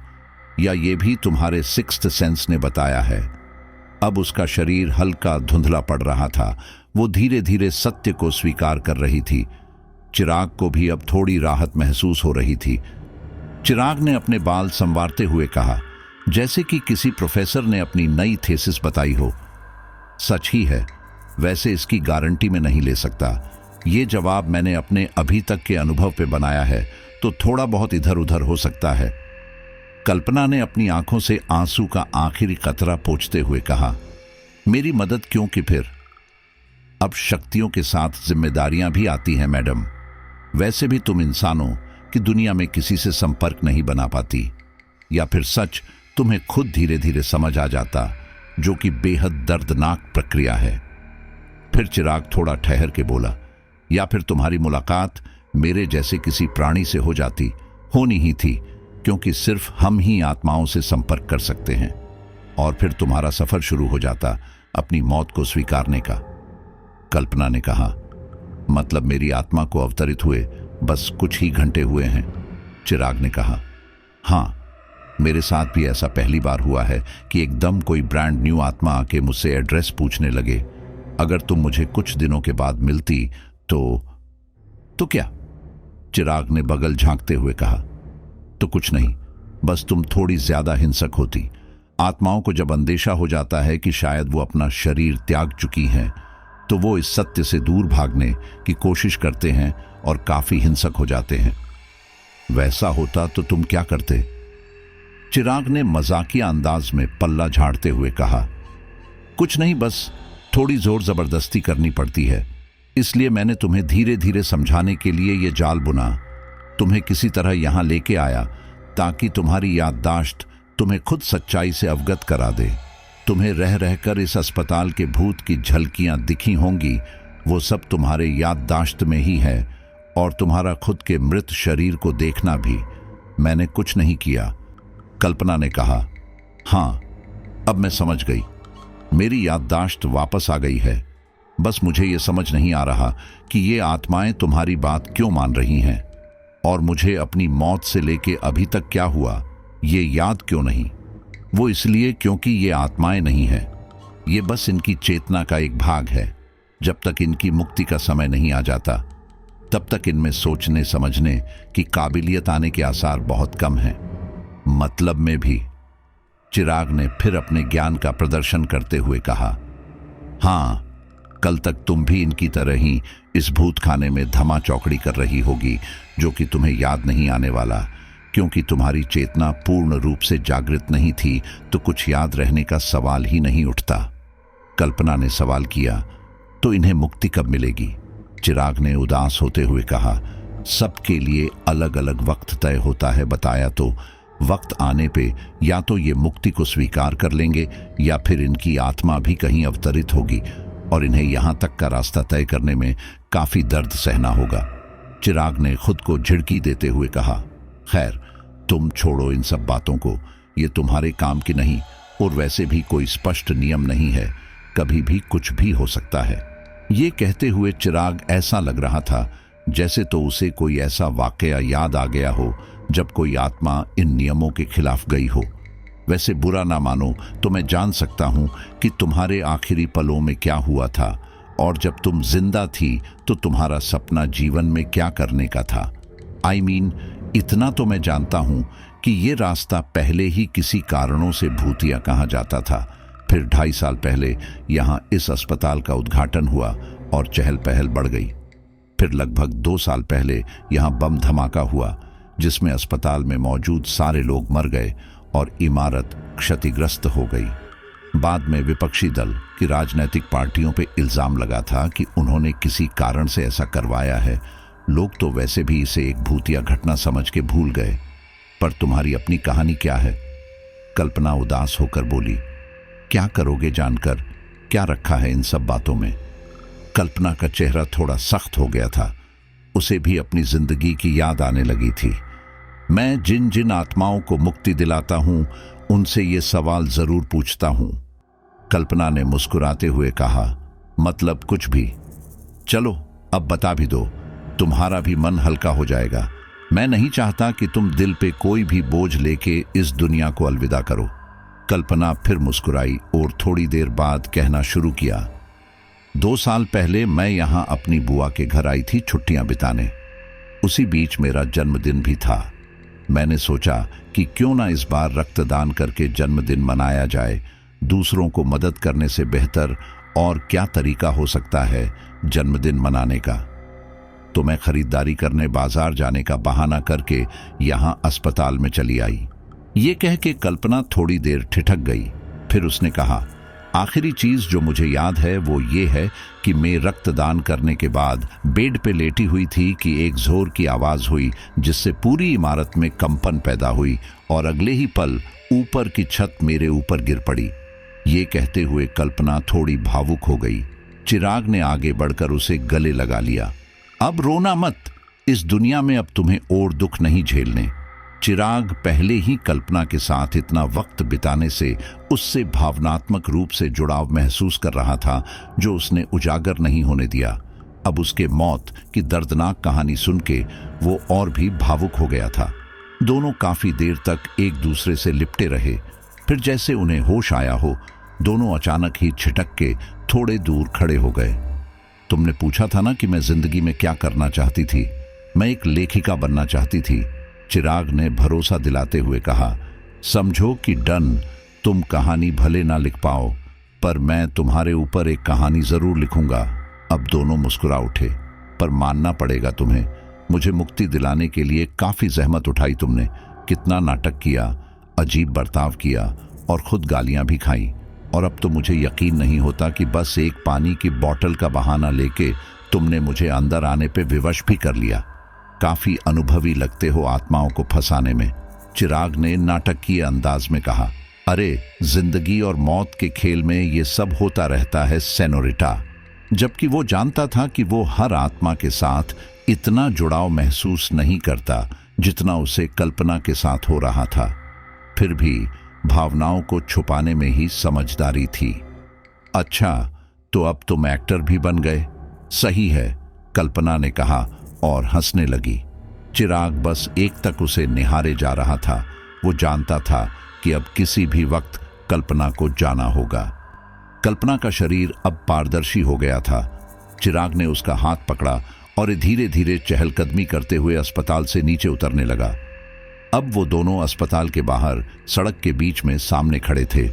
या ये भी तुम्हारे सिक्स्थ सेंस ने बताया है? अब उसका शरीर हल्का धुंधला पड़ रहा था। वो धीरे धीरे सत्य को स्वीकार कर रही थी। चिराग को भी अब थोड़ी राहत महसूस हो रही थी। चिराग ने अपने बाल संवारते हुए कहा, जैसे कि किसी प्रोफेसर ने अपनी नई थीसिस बताई हो। सच ही है, वैसे इसकी गारंटी मैं नहीं ले सकता। ये जवाब मैंने अपने अभी तक के अनुभव पे बनाया है, तो थोड़ा बहुत इधर उधर हो सकता है। कल्पना ने अपनी आंखों से आंसू का आखिरी कतरा पोंछते हुए कहा, मेरी मदद क्यों कि फिर? अब शक्तियों के साथ जिम्मेदारियां भी आती हैं मैडम। वैसे भी तुम इंसानों की दुनिया में किसी से संपर्क नहीं बना पाती, या फिर सच तुम्हें खुद धीरे धीरे समझ आ जाता, जो कि बेहद दर्दनाक प्रक्रिया है। फिर चिराग थोड़ा ठहर के बोला, या फिर तुम्हारी मुलाकात मेरे जैसे किसी प्राणी से हो जाती, होनी ही थी, क्योंकि सिर्फ हम ही आत्माओं से संपर्क कर सकते हैं। और फिर तुम्हारा सफर शुरू हो जाता अपनी मौत को स्वीकारने का। कल्पना ने कहा, मतलब मेरी आत्मा को अवतरित हुए बस कुछ ही घंटे हुए हैं। चिराग ने कहा, हाँ, मेरे साथ भी ऐसा पहली बार हुआ है कि एकदम कोई ब्रांड न्यू आत्मा आके मुझसे एड्रेस पूछने लगे। अगर तुम मुझे कुछ दिनों के बाद मिलती तो क्या? चिराग ने बगल झांकते हुए कहा, तो कुछ नहीं, बस तुम थोड़ी ज्यादा हिंसक होती। आत्माओं को जब अंदेशा हो जाता है कि शायद वो अपना शरीर त्याग चुकी हैं, तो वो इस सत्य से दूर भागने की कोशिश करते हैं और काफी हिंसक हो जाते हैं। वैसा होता तो तुम क्या करते? चिराग ने मजाकिया अंदाज में पल्ला झाड़ते हुए कहा, कुछ नहीं, बस थोड़ी जोर जबरदस्ती करनी पड़ती है, इसलिए मैंने तुम्हें धीरे धीरे समझाने के लिए ये जाल बुना। तुम्हें किसी तरह यहां लेके आया ताकि तुम्हारी याददाश्त तुम्हें खुद सच्चाई से अवगत करा दे। तुम्हें रह रहकर इस अस्पताल के भूत की झलकियां दिखी होंगी, वो सब तुम्हारे याददाश्त में ही है, और तुम्हारा खुद के मृत शरीर को देखना भी। मैंने कुछ नहीं किया। कल्पना ने कहा, हाँ, अब मैं समझ गई। मेरी याददाश्त वापस आ गई है। बस मुझे ये समझ नहीं आ रहा कि ये आत्माएं तुम्हारी बात क्यों मान रही हैं, और मुझे अपनी मौत से लेके अभी तक क्या हुआ ये याद क्यों नहीं। वो इसलिए क्योंकि ये आत्माएं नहीं हैं, ये बस इनकी चेतना का एक भाग है। जब तक इनकी मुक्ति का समय नहीं आ जाता, तब तक इनमें सोचने समझने की काबिलियत आने के आसार बहुत कम हैं। मतलब में भी। चिराग ने फिर अपने ज्ञान का प्रदर्शन करते हुए कहा, हाँ, कल तक तुम भी इनकी तरह ही इस भूत खाने में धमा चौकड़ी कर रही होगी, जो कि तुम्हें याद नहीं आने वाला, क्योंकि तुम्हारी चेतना पूर्ण रूप से जागृत नहीं थी, तो कुछ याद रहने का सवाल ही नहीं उठता। कल्पना ने सवाल किया, तो इन्हें मुक्ति कब मिलेगी? चिराग ने उदास होते हुए कहा, सबके लिए अलग अलग वक्त तय होता है। बताया तो वक्त आने पे या तो ये मुक्ति को स्वीकार कर लेंगे या फिर इनकी आत्मा भी कहीं अवतरित होगी और इन्हें यहां तक का रास्ता तय करने में काफी दर्द सहना होगा। चिराग ने खुद को झिड़की देते हुए कहा, खैर तुम छोड़ो इन सब बातों को, ये तुम्हारे काम की नहीं और वैसे भी कोई स्पष्ट नियम नहीं है, कभी भी कुछ भी हो सकता है। ये कहते हुए चिराग ऐसा लग रहा था जैसे तो उसे कोई ऐसा वाकया याद आ गया हो जब कोई आत्मा इन नियमों के खिलाफ गई हो। वैसे बुरा ना मानो तो मैं जान सकता हूं कि तुम्हारे आखिरी पलों में क्या हुआ था और जब तुम जिंदा थी तो तुम्हारा सपना जीवन में क्या करने का था। I mean, इतना तो मैं जानता हूं कि ये रास्ता पहले ही किसी कारणों से भूतिया कहा जाता था। फिर 2.5 साल पहले यहाँ इस अस्पताल का उद्घाटन हुआ और चहल पहल बढ़ गई। फिर लगभग 2 साल पहले यहाँ बम धमाका हुआ जिसमें अस्पताल में मौजूद सारे लोग मर गए और इमारत क्षतिग्रस्त हो गई। बाद में विपक्षी दल की राजनीतिक पार्टियों पे इल्जाम लगा था कि उन्होंने किसी कारण से ऐसा करवाया है। लोग तो वैसे भी इसे एक भूतिया घटना समझ के भूल गए। पर तुम्हारी अपनी कहानी क्या है? कल्पना उदास होकर बोली, क्या करोगे जानकर? क्या रखा है इन सब बातों में? कल्पना का चेहरा थोड़ा सख्त हो गया था। उसे भी अपनी जिंदगी की याद आने लगी थी। मैं जिन जिन आत्माओं को मुक्ति दिलाता हूं उनसे ये सवाल जरूर पूछता हूं। कल्पना ने मुस्कुराते हुए कहा, मतलब कुछ भी। चलो अब बता भी दो, तुम्हारा भी मन हल्का हो जाएगा। मैं नहीं चाहता कि तुम दिल पे कोई भी बोझ लेके इस दुनिया को अलविदा करो। कल्पना फिर मुस्कुराई और थोड़ी देर बाद कहना शुरू किया, 2 साल पहले मैं यहाँ अपनी बुआ के घर आई थी छुट्टियां बिताने। उसी बीच मेरा जन्मदिन भी था। मैंने सोचा कि क्यों ना इस बार रक्तदान करके जन्मदिन मनाया जाए। दूसरों को मदद करने से बेहतर और क्या तरीका हो सकता है जन्मदिन मनाने का। तो मैं खरीदारी करने बाजार जाने का बहाना करके यहाँ अस्पताल में चली आई। ये कह के कल्पना थोड़ी देर ठिठक गई। फिर उसने कहा, आखिरी चीज जो मुझे याद है वो ये है कि मैं रक्तदान करने के बाद बेड पे लेटी हुई थी कि एक जोर की आवाज हुई जिससे पूरी इमारत में कंपन पैदा हुई और अगले ही पल ऊपर की छत मेरे ऊपर गिर पड़ी। ये कहते हुए कल्पना थोड़ी भावुक हो गई। चिराग ने आगे बढ़कर उसे गले लगा लिया। अब रोना मत, इस दुनिया में अब तुम्हें और दुख नहीं झेलने। चिराग पहले ही कल्पना के साथ इतना वक्त बिताने से उससे भावनात्मक रूप से जुड़ाव महसूस कर रहा था जो उसने उजागर नहीं होने दिया। अब उसके मौत की दर्दनाक कहानी सुन के वो और भी भावुक हो गया था। दोनों काफी देर तक एक दूसरे से लिपटे रहे। फिर जैसे उन्हें होश आया हो, दोनों अचानक ही छिटक के थोड़े दूर खड़े हो गए। तुमने पूछा था ना कि मैं जिंदगी में क्या करना चाहती थी? मैं एक लेखिका बनना चाहती थी, चिराग ने भरोसा दिलाते हुए कहा। समझो कि डन, तुम कहानी भले ना लिख पाओ पर मैं तुम्हारे ऊपर एक कहानी जरूर लिखूंगा। अब दोनों मुस्कुरा उठे। पर मानना पड़ेगा तुम्हें, मुझे मुक्ति दिलाने के लिए काफी जहमत उठाई तुमने। कितना नाटक किया, अजीब बर्ताव किया और खुद गालियां भी खाई। और अब तो मुझे यकीन नहीं होता कि बस एक पानी की बोतल का बहाना लेके तुमने मुझे अंदर आने पे विवश भी कर लिया। काफी अनुभवी लगते हो आत्माओं को फंसाने में, चिराग ने नाटकीय अंदाज में कहा। अरे जिंदगी और मौत के खेल में ये सब होता रहता है सेनोरिटा। जबकि वो जानता था कि वो हर आत्मा के साथ इतना जुड़ाव महसूस नहीं करता जितना उसे कल्पना के साथ हो रहा था। फिर भी भावनाओं को छुपाने में ही समझदारी थी। अच्छा, तो अब तुम एक्टर भी बन गए? सही है, कल्पना ने कहा और हंसने लगी। चिराग बस एक तक उसे निहारे जा रहा था। वो जानता था कि अब किसी भी वक्त कल्पना को जाना होगा। कल्पना का शरीर अब पारदर्शी हो गया था। चिराग ने उसका हाथ पकड़ा और धीरे धीरे चहलकदमी करते हुए अस्पताल से नीचे उतरने लगा। अब वो दोनों अस्पताल के बाहर सड़क के बीच में सामने खड़े थे।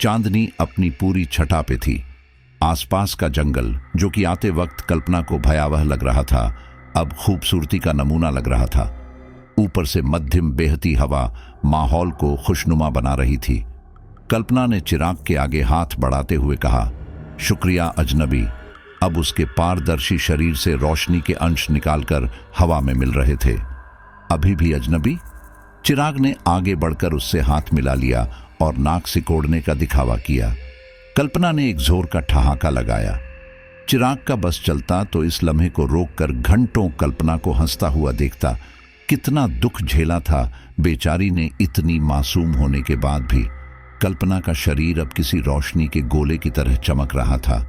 चांदनी अपनी पूरी छठा पे थी। आसपास का जंगल, जो कि आते वक्त कल्पना को भयावह लग रहा था, अब खूबसूरती का नमूना लग रहा था। ऊपर से मध्यम बहती हवा माहौल को खुशनुमा बना रही थी। कल्पना ने चिराग के आगे हाथ बढ़ाते हुए कहा, शुक्रिया अजनबी, अब उसके पारदर्शी शरीर से रोशनी के अंश निकालकर हवा में मिल रहे थे। अभी भी अजनबी? चिराग ने आगे बढ़कर उससे हाथ मिला लिया और नाक सिकोड़ने का दिखावा किया। कल्पना ने एक जोर का ठहाका लगाया। चिराग का बस चलता तो इस लम्हे को रोककर घंटों कल्पना को हंसता हुआ देखता। कितना दुख झेला था बेचारी ने इतनी मासूम होने के बाद भी। कल्पना का शरीर अब किसी रोशनी के गोले की तरह चमक रहा था।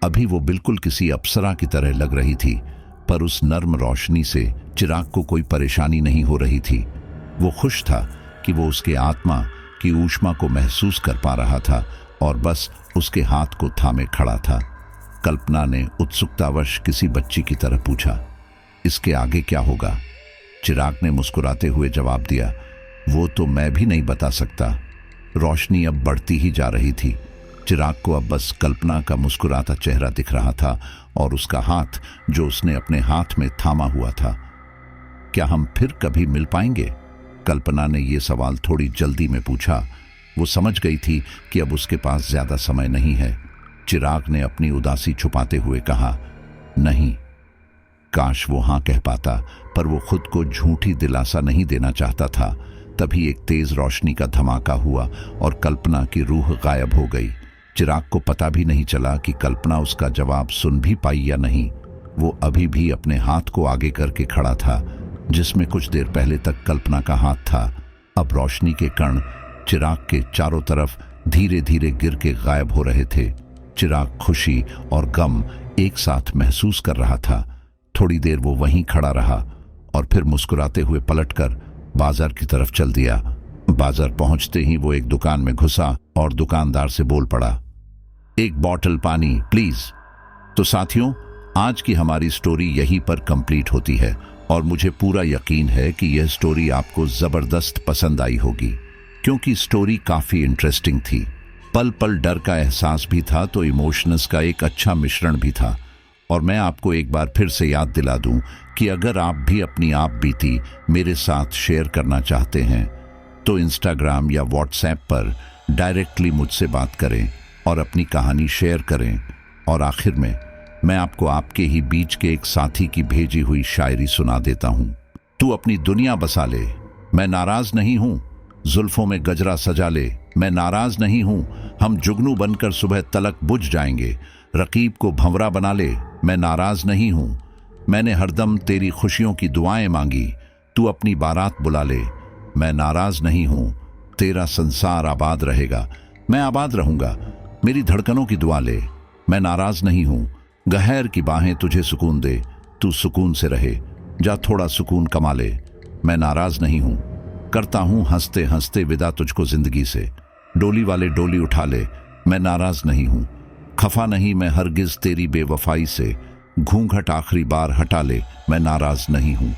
अभी वो बिल्कुल किसी अप्सरा की तरह लग रही थी, पर उस नर्म रोशनी से चिराग को कोई परेशानी नहीं हो रही थी। वो खुश था कि वो उसके आत्मा की ऊष्मा को महसूस कर पा रहा था और बस उसके हाथ को थामे खड़ा था। कल्पना ने उत्सुकतावश किसी बच्ची की तरह पूछा, इसके आगे क्या होगा? चिराग ने मुस्कुराते हुए जवाब दिया, वो तो मैं भी नहीं बता सकता। रोशनी अब बढ़ती ही जा रही थी। चिराग को अब बस कल्पना का मुस्कुराता चेहरा दिख रहा था और उसका हाथ जो उसने अपने हाथ में थामा हुआ था। क्या हम फिर कभी मिल पाएंगे? कल्पना ने यह सवाल थोड़ी जल्दी में पूछा। वो समझ गई थी कि अब उसके पास ज्यादा समय नहीं है। चिराग ने अपनी उदासी छुपाते हुए कहा, नहीं। काश वो हाँ कह पाता, पर वो खुद को झूठी दिलासा नहीं देना चाहता था। तभी एक तेज रोशनी का धमाका हुआ और कल्पना की रूह गायब हो गई। चिराग को पता भी नहीं चला कि कल्पना उसका जवाब सुन भी पाई या नहीं। वो अभी भी अपने हाथ को आगे करके खड़ा था, जिसमें कुछ देर पहले तक कल्पना का हाथ था। अब रोशनी के कण चिराग के चारों तरफ धीरे धीरे गिर के गायब हो रहे थे। चिराग खुशी और गम एक साथ महसूस कर रहा था। थोड़ी देर वो वहीं खड़ा रहा और फिर मुस्कुराते हुए पलटकर बाजार की तरफ चल दिया। बाजार पहुंचते ही वो एक दुकान में घुसा और दुकानदार से बोल पड़ा, एक बॉटल पानी प्लीज। तो साथियों, आज की हमारी स्टोरी यहीं पर कंप्लीट होती है और मुझे पूरा यकीन है कि यह स्टोरी आपको जबरदस्त पसंद आई होगी, क्योंकि स्टोरी काफी इंटरेस्टिंग थी। पल पल डर का एहसास भी था तो इमोशंस का एक अच्छा मिश्रण भी था। और मैं आपको एक बार फिर से याद दिला दूं कि अगर आप भी अपनी आप बीती मेरे साथ शेयर करना चाहते हैं तो इंस्टाग्राम या व्हाट्सएप पर डायरेक्टली मुझसे बात करें और अपनी कहानी शेयर करें। और आखिर में मैं आपको आपके ही बीच के एक साथी की भेजी हुई शायरी सुना देता हूं। तू अपनी दुनिया बसा ले, मैं नाराज नहीं हूं। जुल्फों में गजरा सजा ले, मैं नाराज नहीं हूं। हम जुगनू बनकर सुबह तलक बुझ जाएंगे। रकीब को भंवरा बना ले, मैं नाराज नहीं हूं। मैंने हरदम तेरी खुशियों की दुआएं मांगी, तू अपनी बारात बुला ले, मैं नाराज नहीं हूं। तेरा संसार आबाद रहेगा, मैं आबाद रहूंगा। मेरी धड़कनों की दुआ ले, मैं नाराज नहीं हूं। गहर की बाहें तुझे सुकून दे, तू सुकून से रहे, जा थोड़ा सुकून कमा ले, मैं नाराज नहीं हूं। करता हूं हंसते हंसते विदा तुझको जिंदगी से, डोली वाले डोली उठा ले, मैं नाराज नहीं हूं। खफा नहीं मैं हरगिज तेरी बेवफाई से, घूंघट आखिरी बार हटा ले, मैं नाराज नहीं हूं।